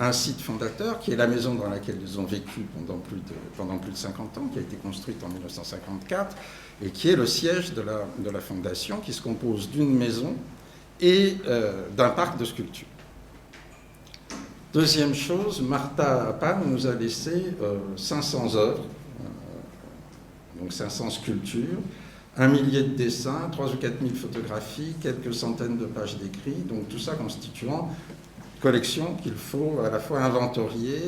un site fondateur, qui est la maison dans laquelle ils ont vécu pendant plus de 50 ans, qui a été construite en 1954, et qui est le siège de la fondation, qui se compose d'une maison et d'un parc de sculptures. Deuxième chose, Martha Pan nous a laissé 500 œuvres, donc 500 sculptures, 1 millier de dessins, 3 ou 4 000 photographies, quelques centaines de pages d'écrits, donc tout ça constituant une collection qu'il faut à la fois inventorier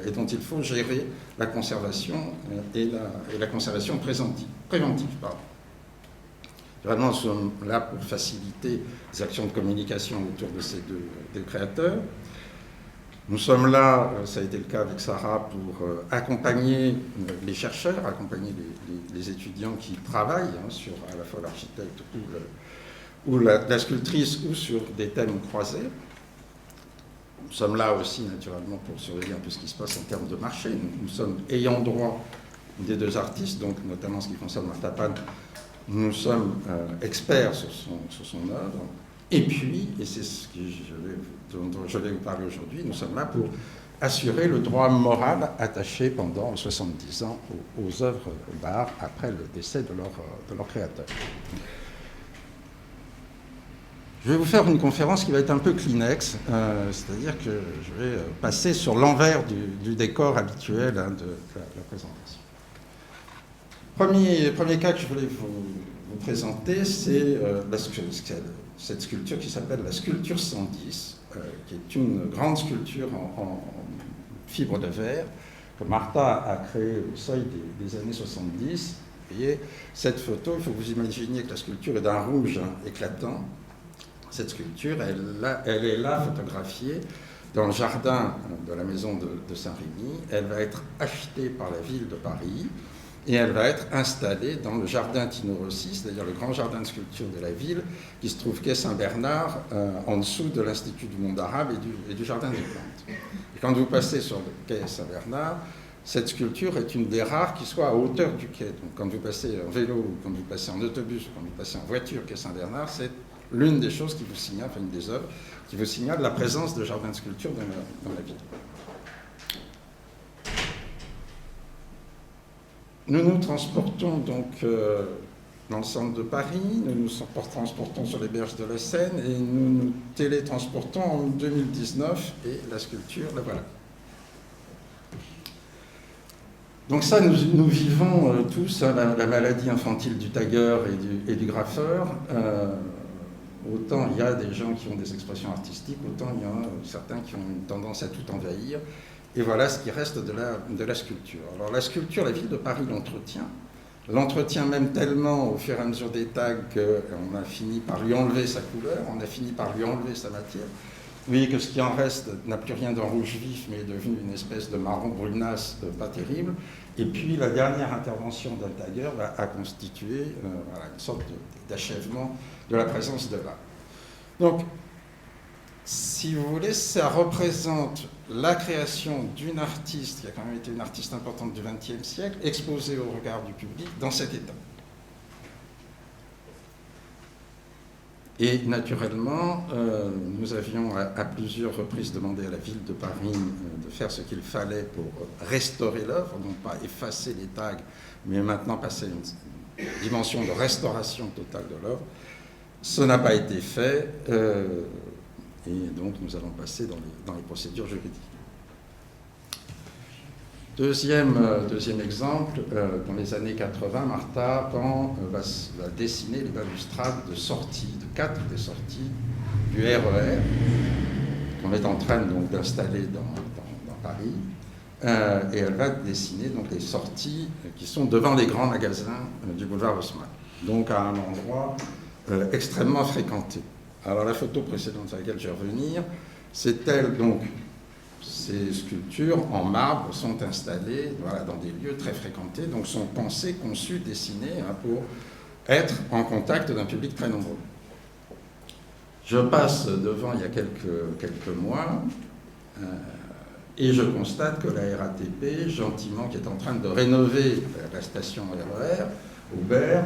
et dont il faut gérer la conservation et la conservation préventive. Vraiment, nous sommes là pour faciliter les actions de communication autour de ces deux créateurs. Nous sommes là, ça a été le cas avec Sarah, pour accompagner les chercheurs, accompagner les étudiants qui travaillent sur à la fois l'architecte ou la sculptrice ou sur des thèmes croisés. Nous sommes là aussi, naturellement, pour surveiller un peu ce qui se passe en termes de marché. Nous sommes ayant droit des 2 artistes, donc notamment en ce qui concerne Martha Pan, nous sommes experts sur son œuvre. Et puis, et c'est ce dont je vais vous parler aujourd'hui, nous sommes là pour assurer le droit moral attaché pendant 70 ans aux œuvres d'art après le décès de leur créateur. Je vais vous faire une conférence qui va être un peu Kleenex, c'est-à-dire que je vais passer sur l'envers du décor habituel de la présentation. Premier cas que je voulais vous présenter, c'est cette sculpture qui s'appelle la sculpture 110, qui est une grande sculpture en fibre de verre que Martha a créée au seuil des années 70. Vous voyez, cette photo, il faut que vous imaginiez que la sculpture est d'un rouge éclatant. Cette sculpture, elle est là photographiée dans le jardin de la maison de Saint-Rémy. Elle va être achetée par la ville de Paris. Et elle va être installée dans le jardin Tino Rossi, c'est-à-dire le grand jardin de sculpture de la ville, qui se trouve quai Saint-Bernard, en dessous de l'Institut du monde arabe et du jardin des plantes. Et quand vous passez sur le quai Saint-Bernard, cette sculpture est une des rares qui soit à hauteur du quai. Donc quand vous passez en vélo, ou quand vous passez en autobus, ou quand vous passez en voiture quai Saint-Bernard, c'est l'une des choses qui vous signale, enfin une des œuvres, qui vous signale la présence de jardins de sculpture dans la ville. Nous nous transportons donc dans le centre de Paris, nous nous transportons sur les berges de la Seine et nous nous télétransportons en 2019 et la sculpture, la voilà. Donc ça, nous vivons tous hein, la maladie infantile du tagueur et du graffeur. Autant il y a des gens qui ont des expressions artistiques, autant il y en a certains qui ont une tendance à tout envahir. Et voilà ce qui reste de la sculpture. Alors la sculpture, la ville de Paris l'entretient même tellement au fur et à mesure des tags qu'on a fini par lui enlever sa couleur, on a fini par lui enlever sa matière. Vous voyez que ce qui en reste n'a plus rien d'un rouge vif, mais est devenu une espèce de marron brunasse pas terrible. Et puis la dernière intervention d'un tagueur a constitué voilà, une sorte d'achèvement de la présence de l'art. Donc, si vous voulez, ça représente la création d'une artiste, qui a quand même été une artiste importante du XXe siècle, exposée au regard du public dans cet état. Et naturellement, nous avions à plusieurs reprises demandé à la ville de Paris de faire ce qu'il fallait pour restaurer l'œuvre, non pas effacer les tags, mais maintenant passer à une dimension de restauration totale de l'œuvre. Ce n'a pas été fait, et donc nous allons passer dans les procédures juridiques. Deuxième exemple, dans les années 80, Martha Pan va dessiner les balustrades de sortie, de 4 des sorties du RER, qu'on est en train donc d'installer dans Paris, et elle va dessiner donc les sorties qui sont devant les grands magasins du boulevard Haussmann, donc à un endroit extrêmement fréquenté. Alors la photo précédente sur laquelle je vais revenir, c'est elle donc. Ces sculptures en marbre sont installées voilà, dans des lieux très fréquentés, donc sont pensées, conçues, dessinées hein, pour être en contact d'un public très nombreux. Je passe devant il y a quelques mois et je constate que la RATP, gentiment, qui est en train de rénover la station RER, Aubert,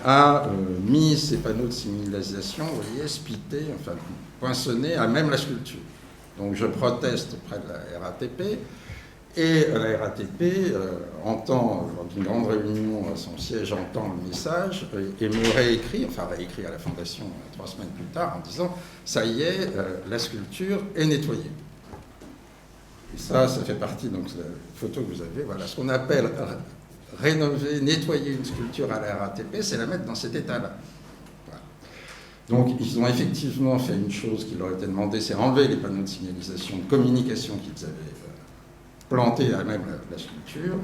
a mis ses panneaux de signalisation, vous voyez, spités, enfin poinçonnés à même la sculpture. Donc je proteste auprès de la RATP, et la RATP entend, dans une grande réunion à son siège, entend le message et me réécrit à la Fondation 3 semaines plus tard en disant « ça y est, la sculpture est nettoyée ». Et ça fait partie, donc la photo que vous avez, voilà, ce qu'on appelle rénover, nettoyer une sculpture à la RATP, c'est la mettre dans cet état-là. Donc, ils ont effectivement fait une chose qui leur était demandée, c'est enlever les panneaux de signalisation, de communication qu'ils avaient plantés à même la sculpture,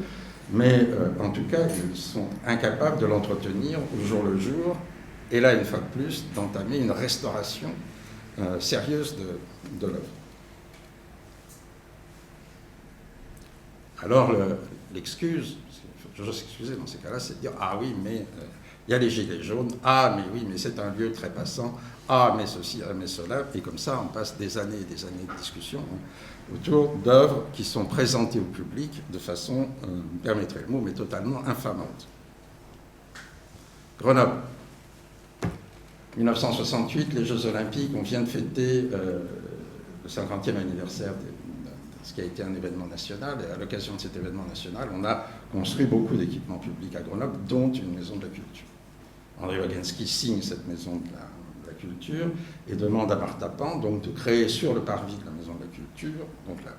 mais en tout cas, ils sont incapables de l'entretenir au jour le jour, et là, une fois de plus, d'entamer une restauration sérieuse de l'œuvre. Alors, l'excuse, il faut toujours s'excuser dans ces cas-là, c'est de dire « Ah oui, mais... il y a les gilets jaunes, ah mais oui, mais c'est un lieu très passant, ah mais ceci, ah mais cela, et comme ça on passe des années et des années de discussion autour d'œuvres qui sont présentées au public de façon, vous me permettrez le mot, mais totalement infamante. Grenoble, 1968, les Jeux Olympiques, on vient de fêter le 50e anniversaire de ce qui a été un événement national, et à l'occasion de cet événement national, on a construit beaucoup d'équipements publics à Grenoble, dont une maison de la culture. André Wagensky signe cette maison de la culture et demande à Martha Pan donc, de créer sur le parvis de la maison de la culture, donc le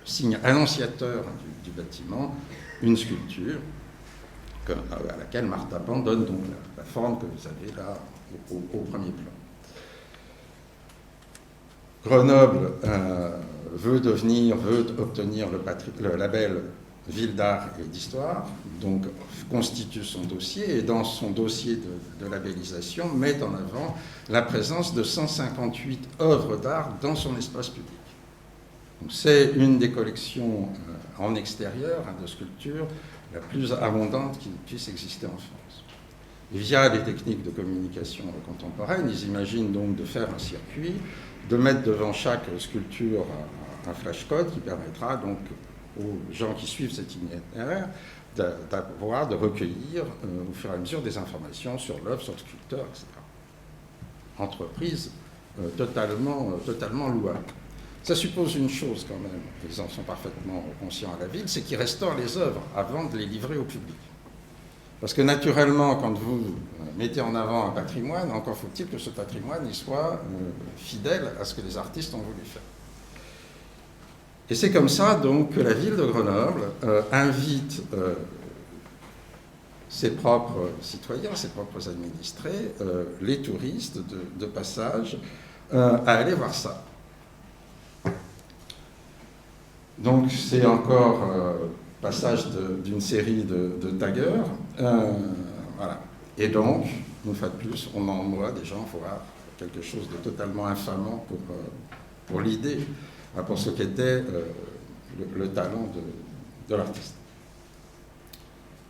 signe annonciateur du bâtiment, une sculpture à laquelle Martha Pan donne donc la forme que vous avez là au premier plan. Grenoble veut obtenir le label Ville d'art et d'histoire, donc constitue son dossier, et dans son dossier de labellisation met en avant la présence de 158 œuvres d'art dans son espace public. C'est une des collections en extérieur de sculptures la plus abondante qui puisse exister en France. Et via les techniques de communication contemporaine, ils imaginent donc de faire un circuit, de mettre devant chaque sculpture un flashcode qui permettra donc aux gens qui suivent cet itinéraire de recueillir au fur et à mesure des informations sur l'œuvre, sur le sculpteur, etc. Entreprise totalement louable. Ça suppose une chose quand même, ils en sont parfaitement conscients à la ville, c'est qu'ils restaurent les œuvres avant de les livrer au public. Parce que naturellement, quand vous mettez en avant un patrimoine, encore faut-il que ce patrimoine il soit fidèle à ce que les artistes ont voulu faire. Et c'est comme ça donc que la ville de Grenoble invite ses propres citoyens, ses propres administrés, les touristes de passage, à aller voir ça. Donc c'est encore passage d'une série de taggers. Voilà. Et donc, une fois de plus, on envoie des gens voir quelque chose de totalement infamant pour l'idée, pour ce qu'était le talent de l'artiste.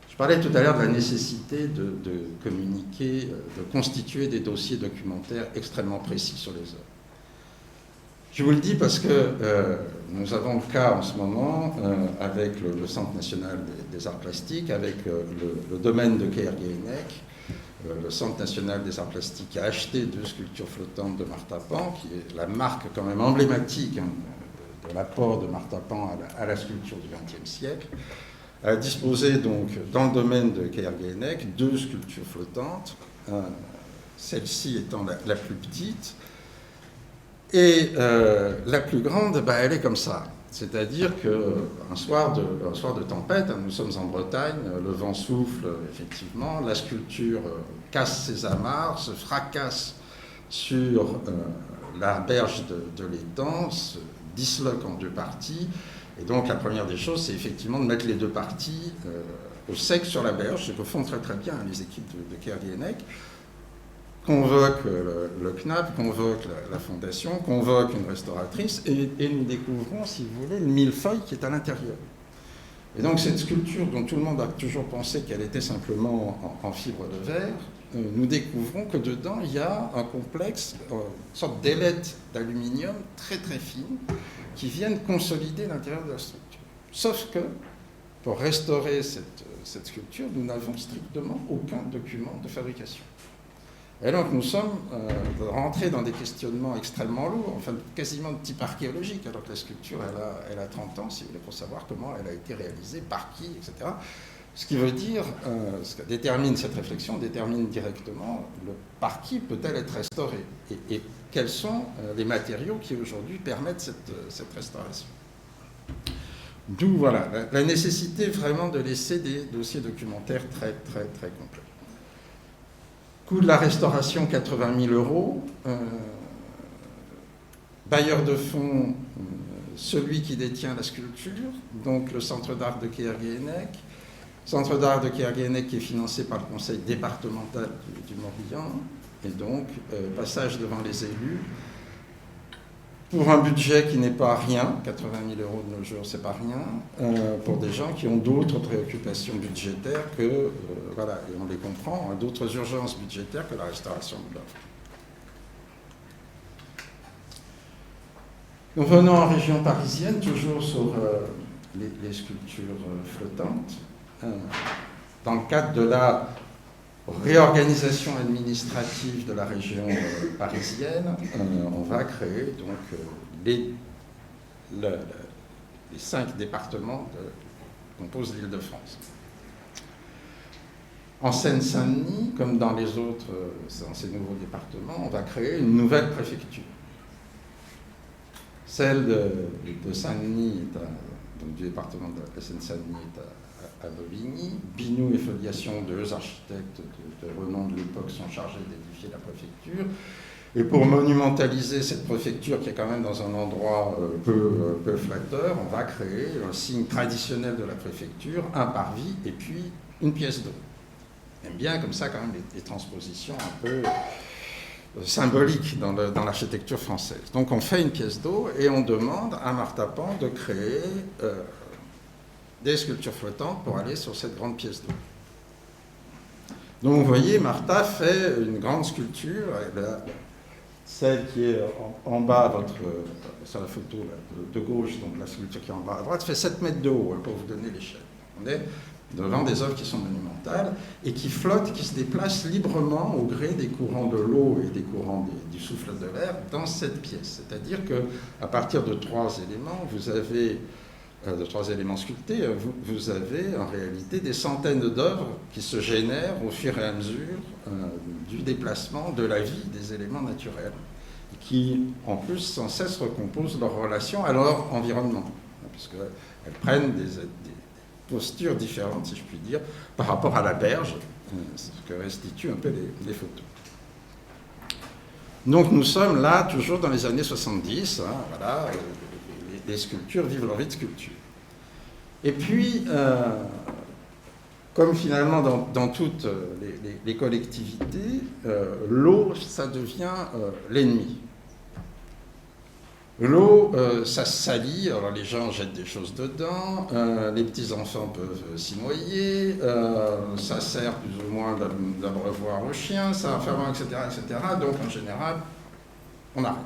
Je parlais tout à l'heure de la nécessité de communiquer, de constituer des dossiers documentaires extrêmement précis sur les œuvres. Je vous le dis parce que nous avons le cas en ce moment avec le Centre national des arts plastiques, avec le domaine de Kerguéhennec. Le Centre national des arts plastiques a acheté 2 sculptures flottantes de Martha Pan, qui est la marque quand même emblématique de l'apport de Martha Pan à la sculpture du XXe siècle. A disposé donc dans le domaine de Kerguéhennec 2 sculptures flottantes, celle-ci étant la plus petite. Et la plus grande, elle est comme ça. C'est-à-dire qu'un soir de tempête, nous sommes en Bretagne, le vent souffle effectivement, la sculpture casse ses amarres, se fracasse sur la berge de l'étang, se disloque en 2 parties. Et donc la première des choses, c'est effectivement de mettre les 2 parties au sec sur la berge, ce que font très très bien les équipes de Kerguéhennec. Convoque le CNAP, convoque la fondation, convoque une restauratrice, et nous découvrons, si vous voulez, le millefeuille qui est à l'intérieur. Et donc cette sculpture, dont tout le monde a toujours pensé qu'elle était simplement en fibre de verre, nous découvrons que dedans, il y a un complexe, une sorte d'ailettes d'aluminium très très fines, qui viennent consolider l'intérieur de la structure. Sauf que, pour restaurer cette sculpture, nous n'avons strictement aucun document de fabrication. Et donc nous sommes rentrés dans des questionnements extrêmement lourds, enfin quasiment de type archéologique, alors que la sculpture elle a 30 ans, si vous voulez, pour savoir comment elle a été réalisée, par qui, etc. Ce qui veut dire, ce que détermine cette réflexion, détermine directement par qui peut-elle être restaurée et quels sont les matériaux qui aujourd'hui permettent cette restauration. D'où voilà, la nécessité vraiment de laisser des dossiers documentaires très très très complets. Coût de la restauration, 80 000 €. Bailleur de fonds, celui qui détient la sculpture, donc le Centre d'art de Kerguéhennec. Centre d'art de Kerguéhennec qui est financé par le conseil départemental du Morbihan. Et donc, passage devant les élus. Pour un budget qui n'est pas rien, 80 000 € de nos jours, c'est pas rien, pour des gens qui ont d'autres préoccupations budgétaires que, voilà, et on les comprend, d'autres urgences budgétaires que la restauration de l'œuvre. Nous venons en région parisienne, toujours sur les sculptures flottantes. Dans le cadre de la réorganisation administrative de la région parisienne, on va créer donc les 5 départements qui composent l'Île-de-France. En Seine-Saint-Denis, comme dans les autres, dans ces nouveaux départements, on va créer une nouvelle préfecture. Celle de Saint-Denis, donc du département de la Seine-Saint-Denis, est à Bobigny. Binoux et Foliation, 2 architectes de renom de l'époque, sont chargés d'édifier la préfecture. Et pour monumentaliser cette préfecture, qui est quand même dans un endroit peu flatteur, on va créer un signe traditionnel de la préfecture, un parvis et puis une pièce d'eau. On aime bien comme ça quand même les transpositions un peu symboliques dans l'architecture française. Donc on fait une pièce d'eau et on demande à Martha Pan de créer des sculptures flottantes pour aller sur cette grande pièce d'eau. Donc vous voyez, Martha fait une grande sculpture, celle qui est en bas sur la photo de gauche, donc la sculpture qui est en bas à droite, fait 7 mètres de haut, pour vous donner l'échelle. On est devant des œuvres qui sont monumentales et qui flottent, qui se déplacent librement au gré des courants de l'eau et des courants du souffle de l'air dans cette pièce. C'est-à-dire qu'à partir de 3 éléments, vous avez de 3 éléments sculptés, vous avez en réalité des centaines d'œuvres qui se génèrent au fur et à mesure du déplacement de la vie des éléments naturels, qui en plus sans cesse recomposent leur relation à leur environnement. puisqu'elles prennent des postures différentes, si je puis dire, par rapport à la berge, ce que restituent un peu les photos. Donc nous sommes là, toujours dans les années 70, hein, voilà, les sculptures vivent leur vie de sculpture. Et puis, comme finalement dans toutes les collectivités, l'eau, ça devient l'ennemi. L'eau, ça se salit, alors les gens jettent des choses dedans, les petits-enfants peuvent s'y noyer, ça sert plus ou moins d'abreuvoir aux chiens, ça fait bon, etc., etc. Donc en général, on arrête.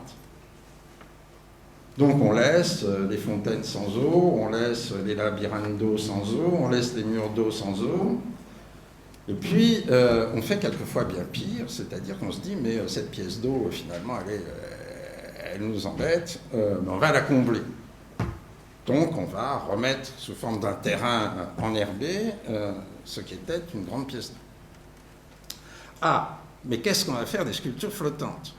Donc on laisse les fontaines sans eau, on laisse les labyrinthes d'eau sans eau, on laisse les murs d'eau sans eau. Et puis on fait quelquefois bien pire, c'est-à-dire qu'on se dit mais cette pièce d'eau finalement elle nous embête, mais on va la combler. Donc on va remettre sous forme d'un terrain enherbé ce qui était une grande pièce d'eau. Ah, mais qu'est-ce qu'on va faire des sculptures flottantes?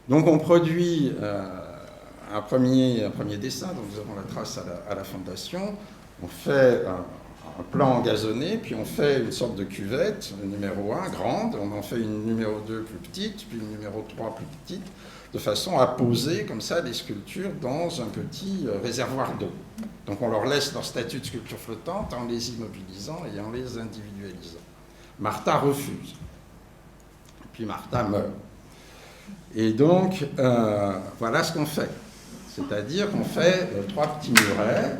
Donc on produit un premier dessin, donc nous avons la trace à la fondation, on fait un plan engazonné, puis on fait une sorte de cuvette, numéro 1, grande, on en fait une numéro 2 plus petite, puis une numéro 3 plus petite, de façon à poser comme ça des sculptures dans un petit réservoir d'eau. Donc on leur laisse leur statut de sculpture flottante en les immobilisant et en les individualisant. Martha refuse. Puis Martha meurt. Et donc, voilà ce qu'on fait. C'est-à-dire qu'on fait 3 petits murets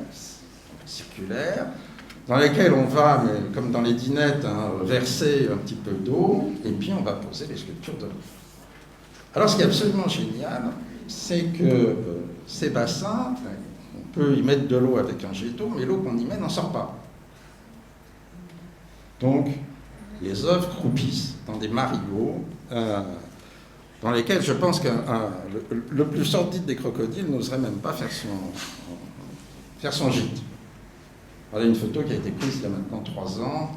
circulaires dans lesquels on va, mais comme dans les dinettes, hein, verser un petit peu d'eau et puis on va poser les sculptures de l'eau. Alors ce qui est absolument génial, c'est que ces bassins, on peut y mettre de l'eau avec un jet d'eau, mais l'eau qu'on y met n'en sort pas. Donc les œuvres croupissent dans des marigots dans lesquels je pense que le plus sordide des crocodiles n'oserait même pas faire son gîte. Voilà une photo qui a été prise il y a maintenant 3 ans.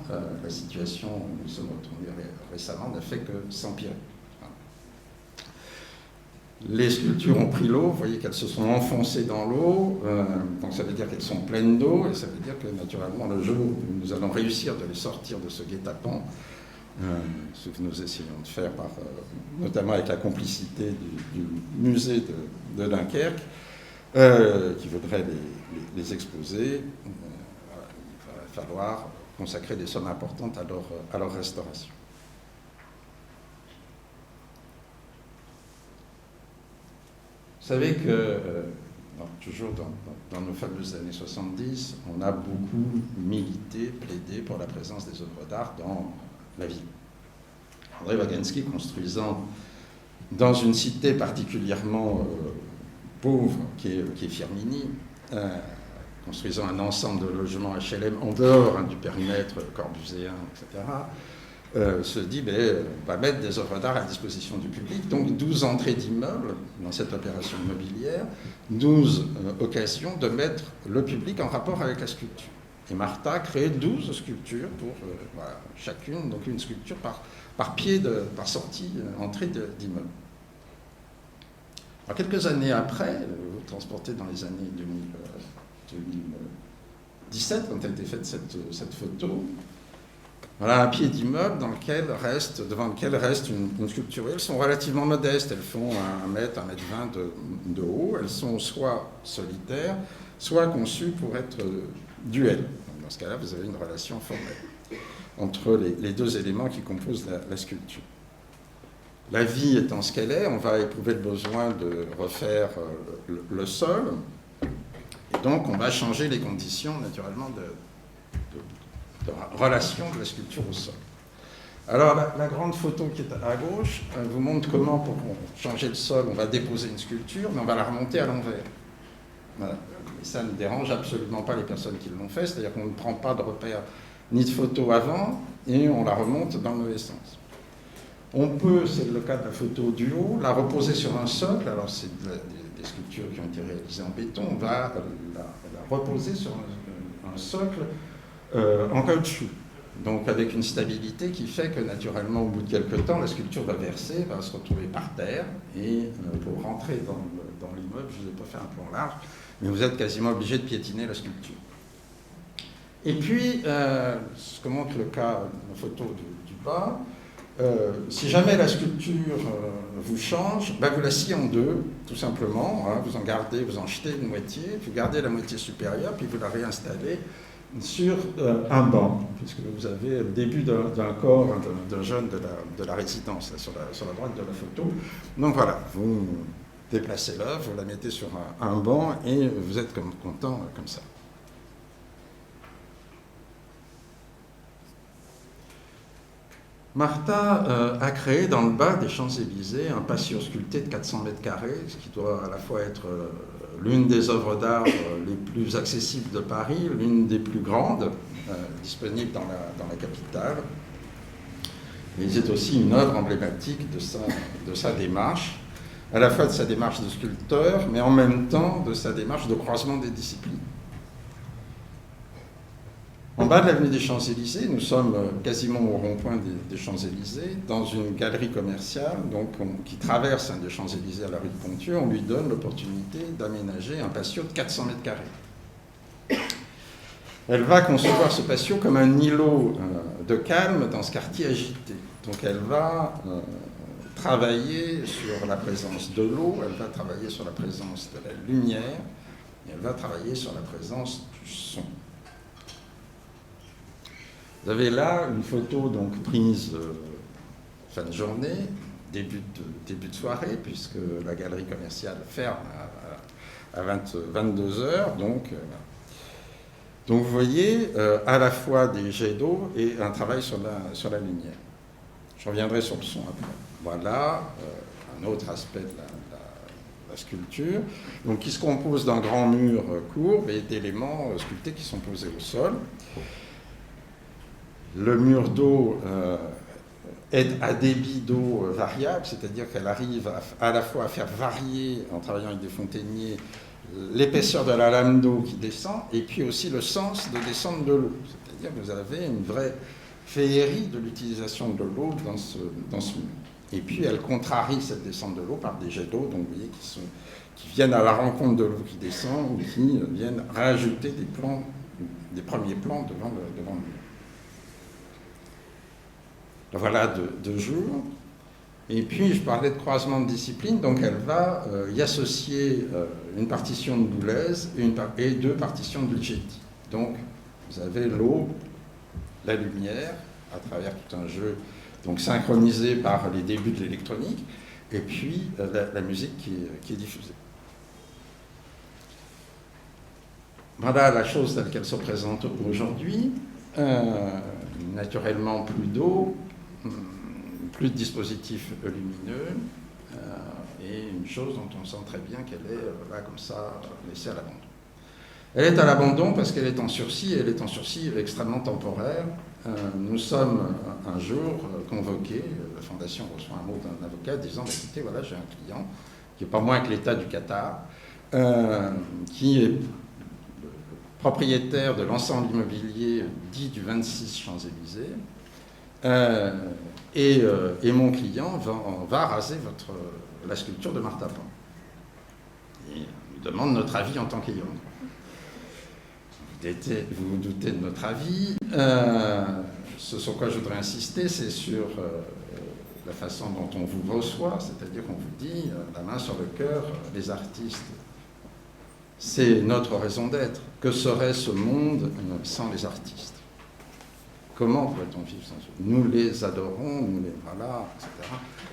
La situation où nous sommes retrouvés récemment n'a fait que s'empirer. Les sculptures ont pris l'eau, vous voyez qu'elles se sont enfoncées dans l'eau, donc ça veut dire qu'elles sont pleines d'eau, et ça veut dire que naturellement le jour où nous allons réussir de les sortir de ce guet-apens, ce que nous essayons de faire, notamment avec la complicité du musée de Dunkerque, qui voudrait les exposer, il va falloir consacrer des sommes importantes à leur restauration. Vous savez que, toujours dans nos fameuses années 70, on a beaucoup milité, plaidé pour la présence des œuvres d'art dans la ville. André Wagensky, construisant dans une cité particulièrement pauvre, qui est Firminy, construisant un ensemble de logements HLM en dehors du périmètre corbuséen, etc., se dit, on va mettre des œuvres d'art à disposition du public. Donc 12 entrées d'immeubles dans cette opération immobilière, 12 occasions de mettre le public en rapport avec la sculpture. Et Martha crée 12 sculptures pour voilà, chacune, donc une sculpture par pied, par sortie, entrée d'immeuble. Alors quelques années après, vous transportez dans les années 2017, quand a été faite cette photo, voilà un pied d'immeuble devant lequel reste une sculpture. Elles sont relativement modestes, elles font 1 mètre, 1 mètre 20 de haut. Elles sont soit solitaires, soit conçues pour être duel. Dans ce cas-là, vous avez une relation formelle entre les 2 éléments qui composent la sculpture. La vie étant ce qu'elle est, on va éprouver le besoin de refaire le sol. Et donc, on va changer les conditions, naturellement, de relation de la sculpture au sol. Alors, la grande photo qui est à gauche vous montre comment, pour changer le sol, on va déposer une sculpture, mais on va la remonter à l'envers. Voilà. Et ça ne dérange absolument pas les personnes qui l'ont fait, c'est-à-dire qu'on ne prend pas de repères ni de photos avant, et on la remonte dans le mauvais sens. On peut, c'est le cas de la photo du haut, la reposer sur un socle, alors c'est des sculptures qui ont été réalisées en béton, on va la reposer sur un socle en caoutchouc. Donc avec une stabilité qui fait que naturellement, au bout de quelques temps, la sculpture va verser, va se retrouver par terre, et pour rentrer dans l'immeuble, je ne vous ai pas fait un plan large, mais vous êtes quasiment obligé de piétiner la sculpture. Et puis, ce que montre le cas, la photo du bas, si jamais la sculpture vous change, ben vous la sciez en deux, tout simplement. Hein, vous en jetez une moitié, puis vous gardez la moitié supérieure, puis vous la réinstallez sur un banc, puisque vous avez le début d'un corps d'un jeune de la résidence, là, sur la droite de la photo. Donc voilà, vous déplacez l'œuvre, vous la mettez sur un banc, et vous êtes content comme ça. Martha a créé dans le bas des Champs-Élysées un patio sculpté de 400 mètres carrés, ce qui doit à la fois être l'une des œuvres d'art les plus accessibles de Paris, l'une des plus grandes disponibles dans la capitale. Mais c'est aussi une œuvre emblématique de sa démarche, à la fois de sa démarche de sculpteur, mais en même temps de sa démarche de croisement des disciplines. En bas de l'avenue des Champs-Élysées, nous sommes quasiment au rond-point des Champs-Élysées, dans une galerie commerciale qui traverse un des Champs-Élysées à la rue de Ponthieu. On lui donne l'opportunité d'aménager un patio de 400 mètres carrés. Elle va concevoir ce patio comme un îlot de calme dans ce quartier agité. Donc elle va travailler sur la présence de l'eau, elle va travailler sur la présence de la lumière, et elle va travailler sur la présence du son. Vous avez là une photo donc prise fin de journée, début de soirée, puisque la galerie commerciale ferme à 22 h. Donc vous voyez à la fois des jets d'eau et un travail sur la lumière. Je reviendrai sur le son après. Voilà un autre aspect de la sculpture, donc qui se compose d'un grand mur courbe et d'éléments sculptés qui sont posés au sol. Le mur d'eau est à débit d'eau variable, c'est-à-dire qu'elle arrive à la fois à faire varier, en travaillant avec des fontainiers, l'épaisseur de la lame d'eau qui descend, et puis aussi le sens de descente de l'eau. C'est-à-dire que vous avez une vraie féerie de l'utilisation de l'eau dans ce mur. Et puis elle contrarie cette descente de l'eau par des jets d'eau, donc vous voyez, qui viennent à la rencontre de l'eau qui descend, ou qui viennent rajouter des premiers plans devant le mur. Voilà deux jours. Et puis, je parlais de croisement de disciplines, donc elle va y associer une partition de Boulez et deux partitions de Ligeti. Donc, vous avez l'eau, la lumière, à travers tout un jeu donc synchronisé par les débuts de l'électronique, et puis la musique qui est diffusée. Voilà la chose telle qu'elle se présente aujourd'hui. Naturellement, plus d'eau, plus de dispositifs lumineux, et une chose dont on sent très bien qu'elle est là comme ça, laissée à l'abandon. Elle est à l'abandon parce qu'elle est en sursis, et elle est en sursis extrêmement temporaire. Nous sommes un jour convoqués, la Fondation reçoit un mot d'un avocat disant « Écoutez, voilà, j'ai un client qui n'est pas moins que l'État du Qatar, qui est propriétaire de l'ensemble immobilier dit du 26 Champs-Élysées, et mon client va raser la sculpture de Martha Pan. Et il nous demande notre avis en tant qu'ayant droit. Vous vous doutez de notre avis. Ce sur quoi je voudrais insister, c'est sur la façon dont on vous reçoit, c'est-à-dire qu'on vous dit, la main sur le cœur, les artistes, c'est notre raison d'être. Que serait ce monde sans les artistes ? Comment pourrait-on vivre sans eux ? Nous les adorons, nous les voilà, etc.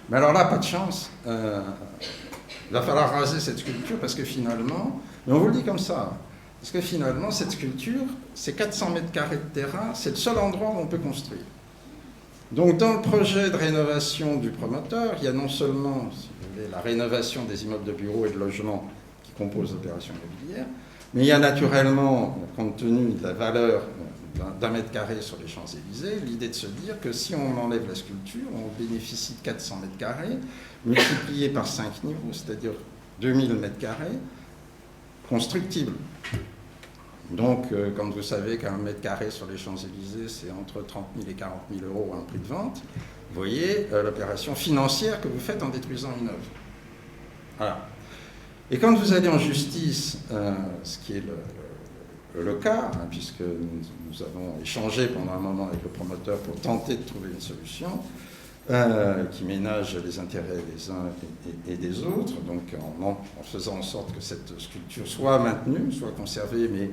Mais alors là, pas de chance. Il va falloir raser cette sculpture parce que finalement, mais on vous le dit comme ça, parce que finalement, cette sculpture, c'est 400 mètres carrés de terrain, c'est le seul endroit où on peut construire. Donc dans le projet de rénovation du promoteur, il y a non seulement, si vous voulez, la rénovation des immeubles de bureaux et de logements qui composent l'opération immobilière, mais il y a naturellement, compte tenu de la valeur d'un mètre carré sur les Champs-Élysées, l'idée de se dire que si on enlève la sculpture, on bénéficie de 400 mètres carrés, multiplié par 5 niveaux, c'est-à-dire 2000 mètres carrés, constructibles. Donc, quand vous savez qu'un mètre carré sur les Champs-Élysées, c'est entre 30 000 et 40 000 euros un prix de vente, vous voyez l'opération financière que vous faites en détruisant une œuvre. Voilà. Et quand vous allez en justice, ce qui est le cas, hein, puisque nous avons échangé pendant un moment avec le promoteur pour tenter de trouver une solution qui ménage les intérêts des uns et des autres, donc en faisant en sorte que cette sculpture soit maintenue, soit conservée, mais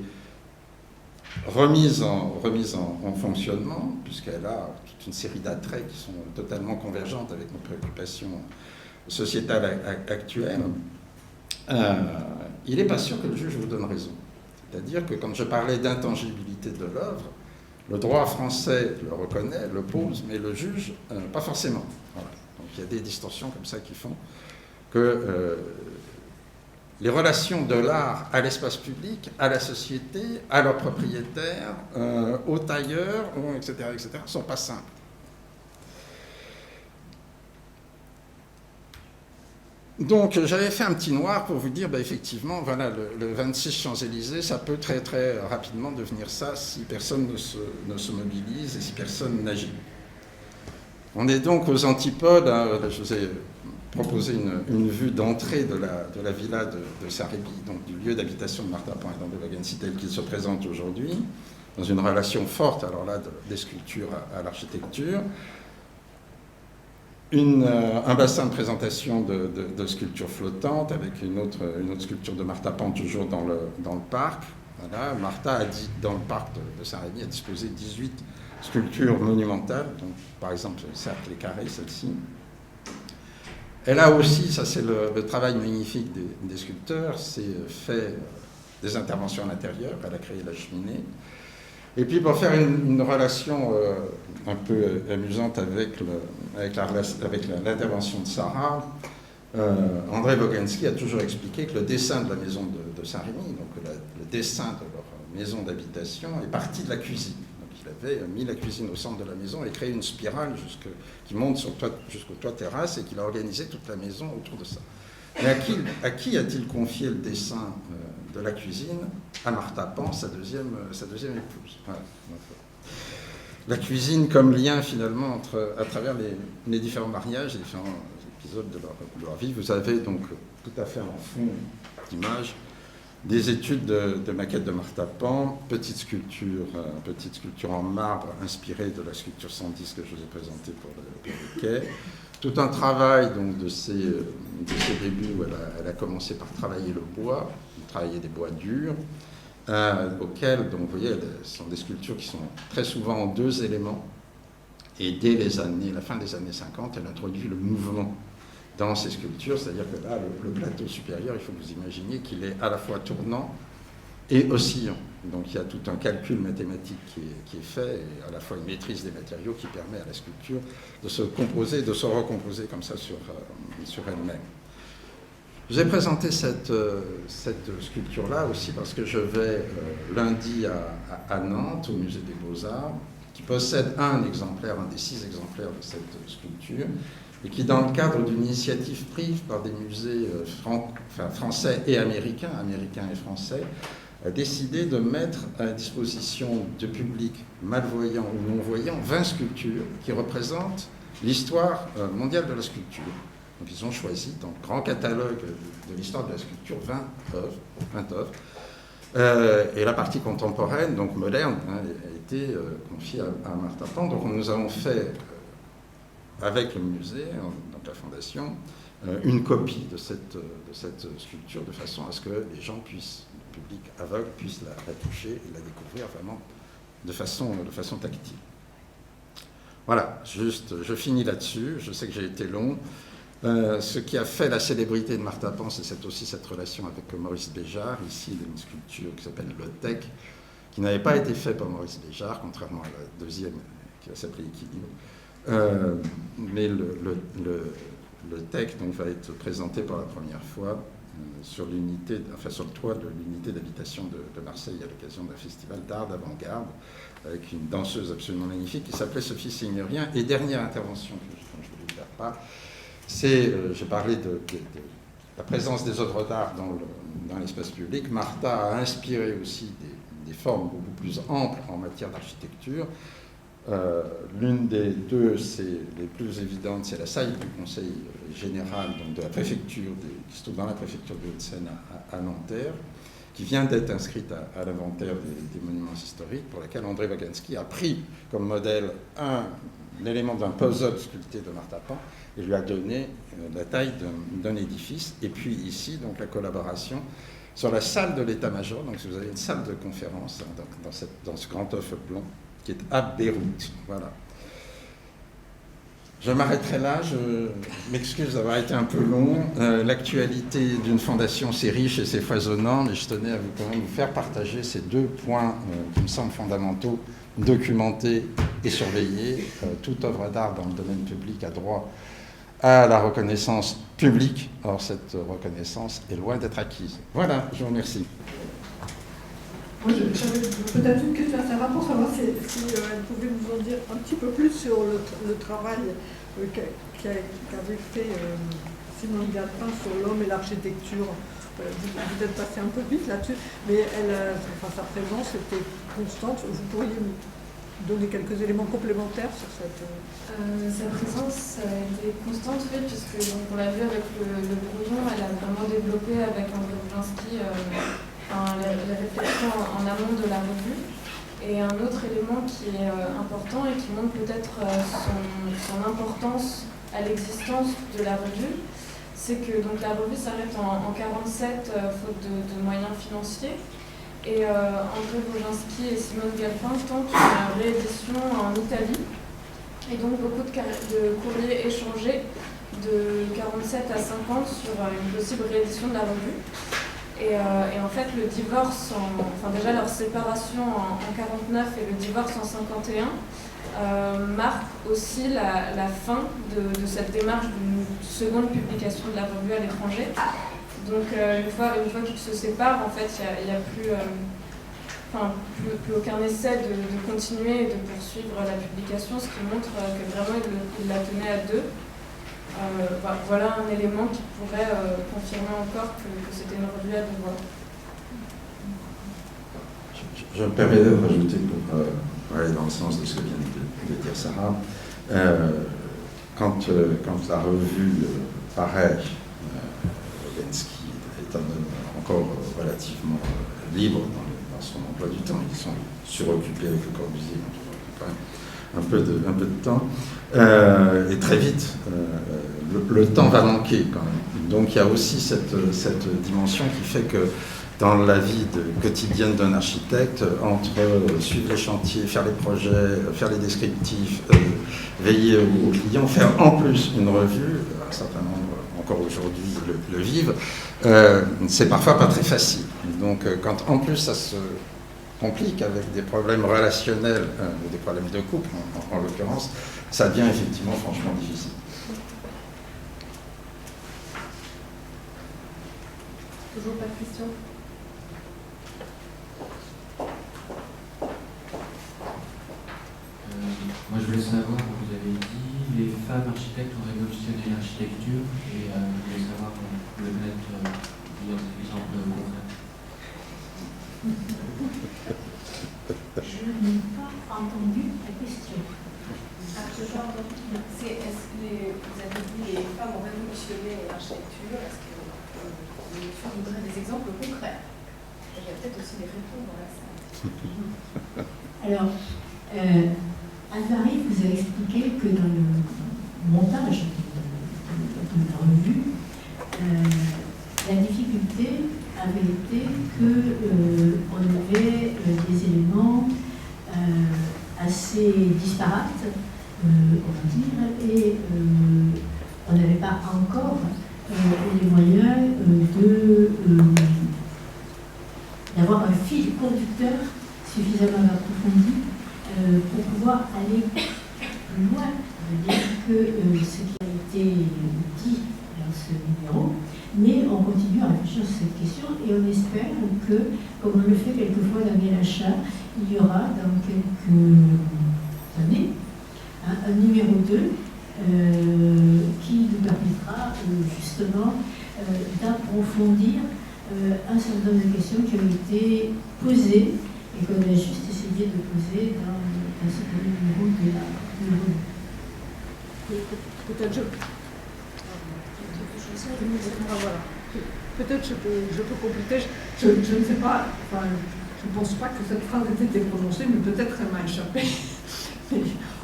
remise en fonctionnement, puisqu'elle a toute une série d'attraits qui sont totalement convergentes avec nos préoccupations sociétales actuelles, il n'est pas sûr que le juge vous donne raison. C'est-à-dire que quand je parlais d'intangibilité de l'œuvre, le droit français le reconnaît, le pose, mais le juge, pas forcément. Voilà. Donc il y a des distorsions comme ça qui font que les relations de l'art à l'espace public, à la société, à leurs propriétaires, aux tailleurs, etc., ne sont pas simples. Donc j'avais fait un petit noir pour vous dire, effectivement, voilà, le 26 Champs-Élysées, ça peut très très rapidement devenir ça si personne ne se mobilise et si personne n'agit. On est donc aux antipodes, hein, je vous ai proposé une vue d'entrée de la villa de Sarrébie, donc du lieu d'habitation de Martha Pan et d'André Logancy tel qu'il se présente aujourd'hui, dans une relation forte, alors là, des sculptures à l'architecture. Un bassin de présentation de sculptures flottantes avec une autre sculpture de Martha Pan toujours dans le parc. Voilà, Martha a dit, dans le parc de Saint-Rémy, a disposé 18 sculptures monumentales, donc, par exemple le cercle et carré, celle-ci. Elle a aussi, ça c'est le travail magnifique des sculpteurs, c'est fait des interventions à l'intérieur, elle a créé la cheminée. Et puis pour faire une relation un peu amusante avec l'intervention de Sarah, André Logancy a toujours expliqué que le dessin de la maison de Saint-Rémy, donc le dessin de leur maison d'habitation, est parti de la cuisine. Donc il avait mis la cuisine au centre de la maison et créé une spirale qui monte jusqu'au toit terrasse et qu'il a organisé toute la maison autour de ça. Mais à qui a-t-il confié le dessin de la cuisine? À Martha Pan, sa deuxième épouse. Voilà. La cuisine comme lien finalement à travers les différents mariages, les différents épisodes de leur vie. Vous avez donc tout à fait en fond d'image des études de maquettes de Martha Pan, petite sculpture en marbre inspirée de la sculpture 110 que je vous ai présentée pour le quai. Tout un travail donc, de ses débuts où elle a commencé par travailler le bois, travailler des bois durs, auxquels, donc, vous voyez, ce sont des sculptures qui sont très souvent en 2 éléments. Et dès la fin des années 50, elle introduit le mouvement dans ces sculptures, c'est-à-dire que là, le plateau supérieur, il faut que vous imaginiez qu'il est à la fois tournant et oscillant. Donc il y a tout un calcul mathématique qui est fait, et à la fois une maîtrise des matériaux qui permet à la sculpture de se composer, de se recomposer comme ça sur elle-même. Je vous ai présenté cette sculpture-là aussi parce que je vais lundi à Nantes, au Musée des Beaux-Arts, qui possède un exemplaire, un des 6 exemplaires de cette sculpture, et qui, dans le cadre d'une initiative prise par des musées français et américains et français, a décidé de mettre à la disposition de publics malvoyants ou non-voyants 20 sculptures qui représentent l'histoire mondiale de la sculpture. Donc ils ont choisi, dans le grand catalogue de l'histoire de la sculpture, 20 œuvres. Et la partie contemporaine, donc moderne, a été confiée à Martha Pan. Donc nous avons fait, avec le musée, donc la fondation, une copie de cette sculpture de façon à ce que les gens puissent, le public aveugle, puisse la toucher et la découvrir vraiment de façon tactile. Voilà, juste, je finis là-dessus. Je sais que j'ai été long. Ce qui a fait la célébrité de Martha Pan, c'est aussi cette relation avec Maurice Béjart. Ici, il y a une sculpture qui s'appelle Le Tech, qui n'avait pas été faite par Maurice Béjart, contrairement à la deuxième qui s'appelait Équilibre. Mais le Tech donc, va être présenté pour la première fois sur le toit de l'unité d'habitation de Marseille à l'occasion d'un festival d'art d'avant-garde avec une danseuse absolument magnifique qui s'appelait Sophie Seigneurien. Et dernière intervention que je voulais faire part, j'ai parlé de la présence des œuvres d'art dans l'espace public. Martha a inspiré aussi des des formes beaucoup plus amples en matière d'architecture. L'une des deux, c'est les plus évidentes, c'est la salle du Conseil général donc de la préfecture, qui se trouve dans la préfecture de Haute-Seine à Nanterre, qui vient d'être inscrite à l'inventaire des monuments historiques, pour laquelle André Wagansky a pris comme modèle un élément d'un puzzle sculpté de Martha Pan et lui a donné la taille d'un édifice. Et puis ici, donc la collaboration sur la salle de l'état-major. Donc vous avez une salle de conférence dans ce grand œuf blanc qui est à Beyrouth. Voilà. Je m'arrêterai là, je m'excuse d'avoir été un peu long. L'actualité d'une fondation, c'est riche et c'est foisonnant, mais je tenais à quand même vous faire partager ces deux points qui me semblent fondamentaux: documenter et surveiller. Toute œuvre d'art dans le domaine public a droit à la reconnaissance publique. Or, cette reconnaissance est loin d'être acquise. Voilà, je vous remercie. Moi, j'avais peut-être une question à Sarah pour savoir si elle pouvait nous en dire un petit peu plus sur le travail qu'avait fait Simone Galpin sur l'homme et l'architecture. Vous êtes passé un peu vite là-dessus, mais sa présence était constante. Vous pourriez me donner quelques éléments complémentaires sur cette... Sa présence a été constante, oui, puisque donc, on l'a vu avec le brouillon, elle a vraiment développé avec André Wagansky les réflexions en amont de la revue. Et un autre élément qui est important et qui montre peut-être son importance à l'existence de la revue, c'est que donc, la revue s'arrête en 1947 faute de moyens financiers. Et André Wagansky et Simone Galpin tentent une réédition en Italie. Et donc beaucoup de courriers échangés de 1947 à 1950 sur une possible réédition de la revue. Et en fait, le divorce, déjà leur séparation en 1949 et le divorce en 1951 marquent aussi la fin de cette démarche d'une seconde publication de la revue à l'étranger. Donc une fois qu'ils se séparent, en fait, il n'y a plus aucun essai de continuer et de poursuivre la publication, ce qui montre que vraiment il la tenait à deux. Voilà un élément qui pourrait confirmer encore que c'était une revue à deux voix. Je me permets de rajouter pour aller dans le sens de ce que vient de dire Sarah. Quand la revue paraît, Wagansky est un homme encore relativement libre dans son emploi du temps. Ils sont suroccupés avec le Corbusier, un peu de temps. Et très vite, le temps va manquer quand même. Donc il y a aussi cette dimension qui fait que dans la vie quotidienne d'un architecte, entre suivre les chantiers, faire les projets, faire les descriptifs, veiller aux clients, faire en plus une revue, un certain nombre encore aujourd'hui le vivent, c'est parfois pas très facile. Donc quand en plus ça se complique avec des problèmes relationnels ou des problèmes de couple en l'occurrence, ça devient effectivement franchement difficile. Toujours pas de questions? Moi je voulais savoir, vous avez dit, les femmes architectes ont révolutionné l'architecture, et je voulais savoir, vous le mettre dans des exemples concrets. Je n'ai pas entendu la question. Est-ce que vous avez dit les femmes ont révolutionné l'architecture? Est-ce que vous voudrez des exemples concrets? Il y a peut-être aussi des réponses dans la salle. Alors, Anne-Marie vous a expliqué que dans le montage de la revue, la difficulté avait été qu'on avait des éléments assez disparates, on va dire, et on n'avait pas encore les moyens d'avoir un fil conducteur suffisamment approfondi pour pouvoir aller plus loin. C'est-à-dire que ce qui a été dit dans ce numéro, mais on continue à réfléchir sur cette question et on espère que, comme on le fait quelquefois dans les achats, il y aura dans quelques années un numéro 2 qui nous permettra justement d'approfondir un certain nombre de questions qui ont été posées et qu'on a juste essayé de poser dans un certain numéro de la volume. Peut-être je peux compléter. Je ne sais pas, enfin, je ne pense pas que cette phrase ait été prononcée, mais peut-être elle m'a échappé.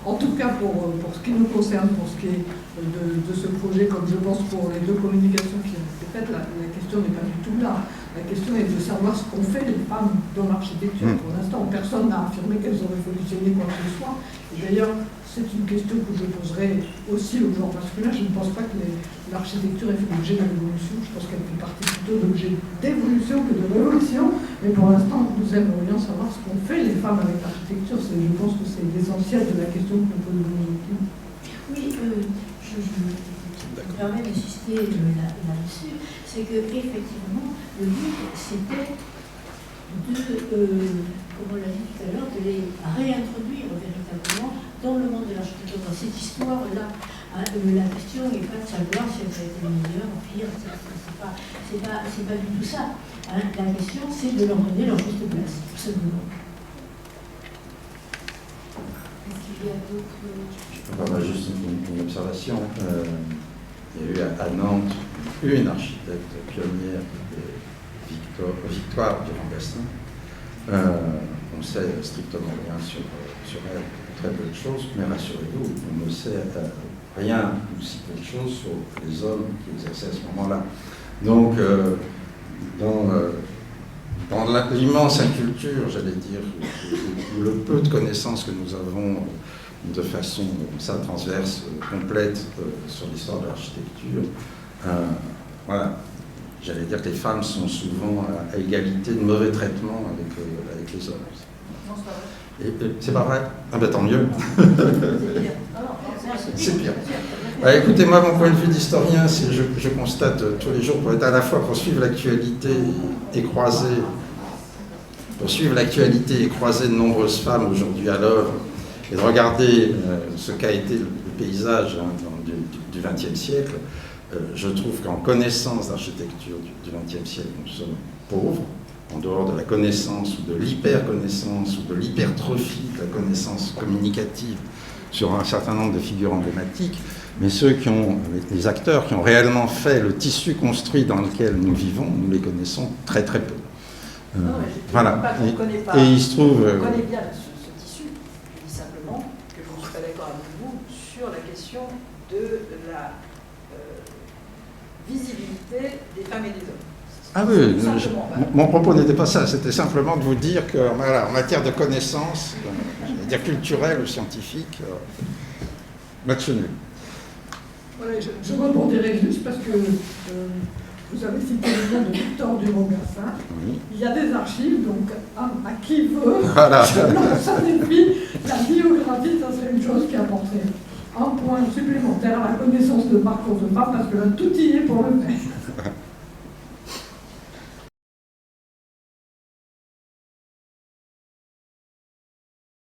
En tout cas, pour ce qui nous concerne, pour ce qui est de ce projet, comme je pense pour les deux communications qui ont été faites, la question n'est pas du tout là. La question est de savoir ce qu'ont fait les femmes dans l'architecture. Pour l'instant, personne n'a affirmé qu'elles ont révolutionné quoi que ce soit. Et d'ailleurs, c'est une question que je poserai aussi au genre masculin. Je ne pense pas que l'architecture ait fait l'objet de révolution. Je pense qu'elle fait partie plutôt d'objet d'évolution que de révolution. Mais pour l'instant, nous aimerions savoir ce qu'ont fait les femmes avec l'architecture. Je pense que c'est l'essentiel de la question que nous posons aujourd'hui. Oui, je me permets d'insister là-dessus. C'est qu'effectivement, le but, c'était comme on l'a dit tout à l'heure, de les réintroduire véritablement dans le monde de l'architecture. Dans cette histoire-là, la question n'est pas de savoir si elle a été meilleure ou pire, c'est pas du tout ça. La question, c'est de leur donner leur juste place, tout simplement. Est-ce qu'il y a d'autres... Juste une observation. Il y a eu à Nantes une architecte pionnière qui était Victoire Durand-Gastin. On sait strictement rien sur elle, très peu de choses, mais rassurez-vous, on ne sait rien ou si peu de choses sur les hommes qui exerçaient à ce moment-là. Donc, dans l'immense inculture, j'allais dire, le peu de connaissances que nous avons de façon transverse, complète sur l'histoire de l'architecture, voilà. J'allais dire que les femmes sont souvent à égalité de mauvais traitement avec les hommes. Non, c'est pas vrai. C'est pas vrai? Ah ben tant mieux. C'est pire. Écoutez, moi, mon point de vue d'historien, c'est je constate tous les jours, pour être à la fois pour suivre l'actualité et croiser de nombreuses femmes aujourd'hui à l'œuvre, et de regarder ce qu'a été le paysage du XXe siècle. Je trouve qu'en connaissance d'architecture du XXe siècle, nous sommes pauvres, en dehors de la connaissance ou de l'hyper-connaissance ou de l'hypertrophie de la connaissance communicative sur un certain nombre de figures emblématiques, mais les acteurs qui ont réellement fait le tissu construit dans lequel nous vivons, nous les connaissons très très peu. Voilà. Et il se trouve... On connaît bien ce tissu. Je dis simplement que je ne suis pas d'accord avec vous sur la question de la visibilité des femmes et des hommes. Ah oui, mon propos n'était pas ça, c'était simplement de vous dire que voilà, en matière de connaissances, dire culturelles ou scientifiques, match nul. Voilà, je rebondirai juste parce que vous avez cité le nom de Victor Durand-Gastin. Oui. Il y a des archives, donc à qui veut, voilà. ça défie la biographie, ça serait une chose qui apporterait un point supplémentaire à la connaissance de parcours de femmes, parce que là, tout y est pour le faire.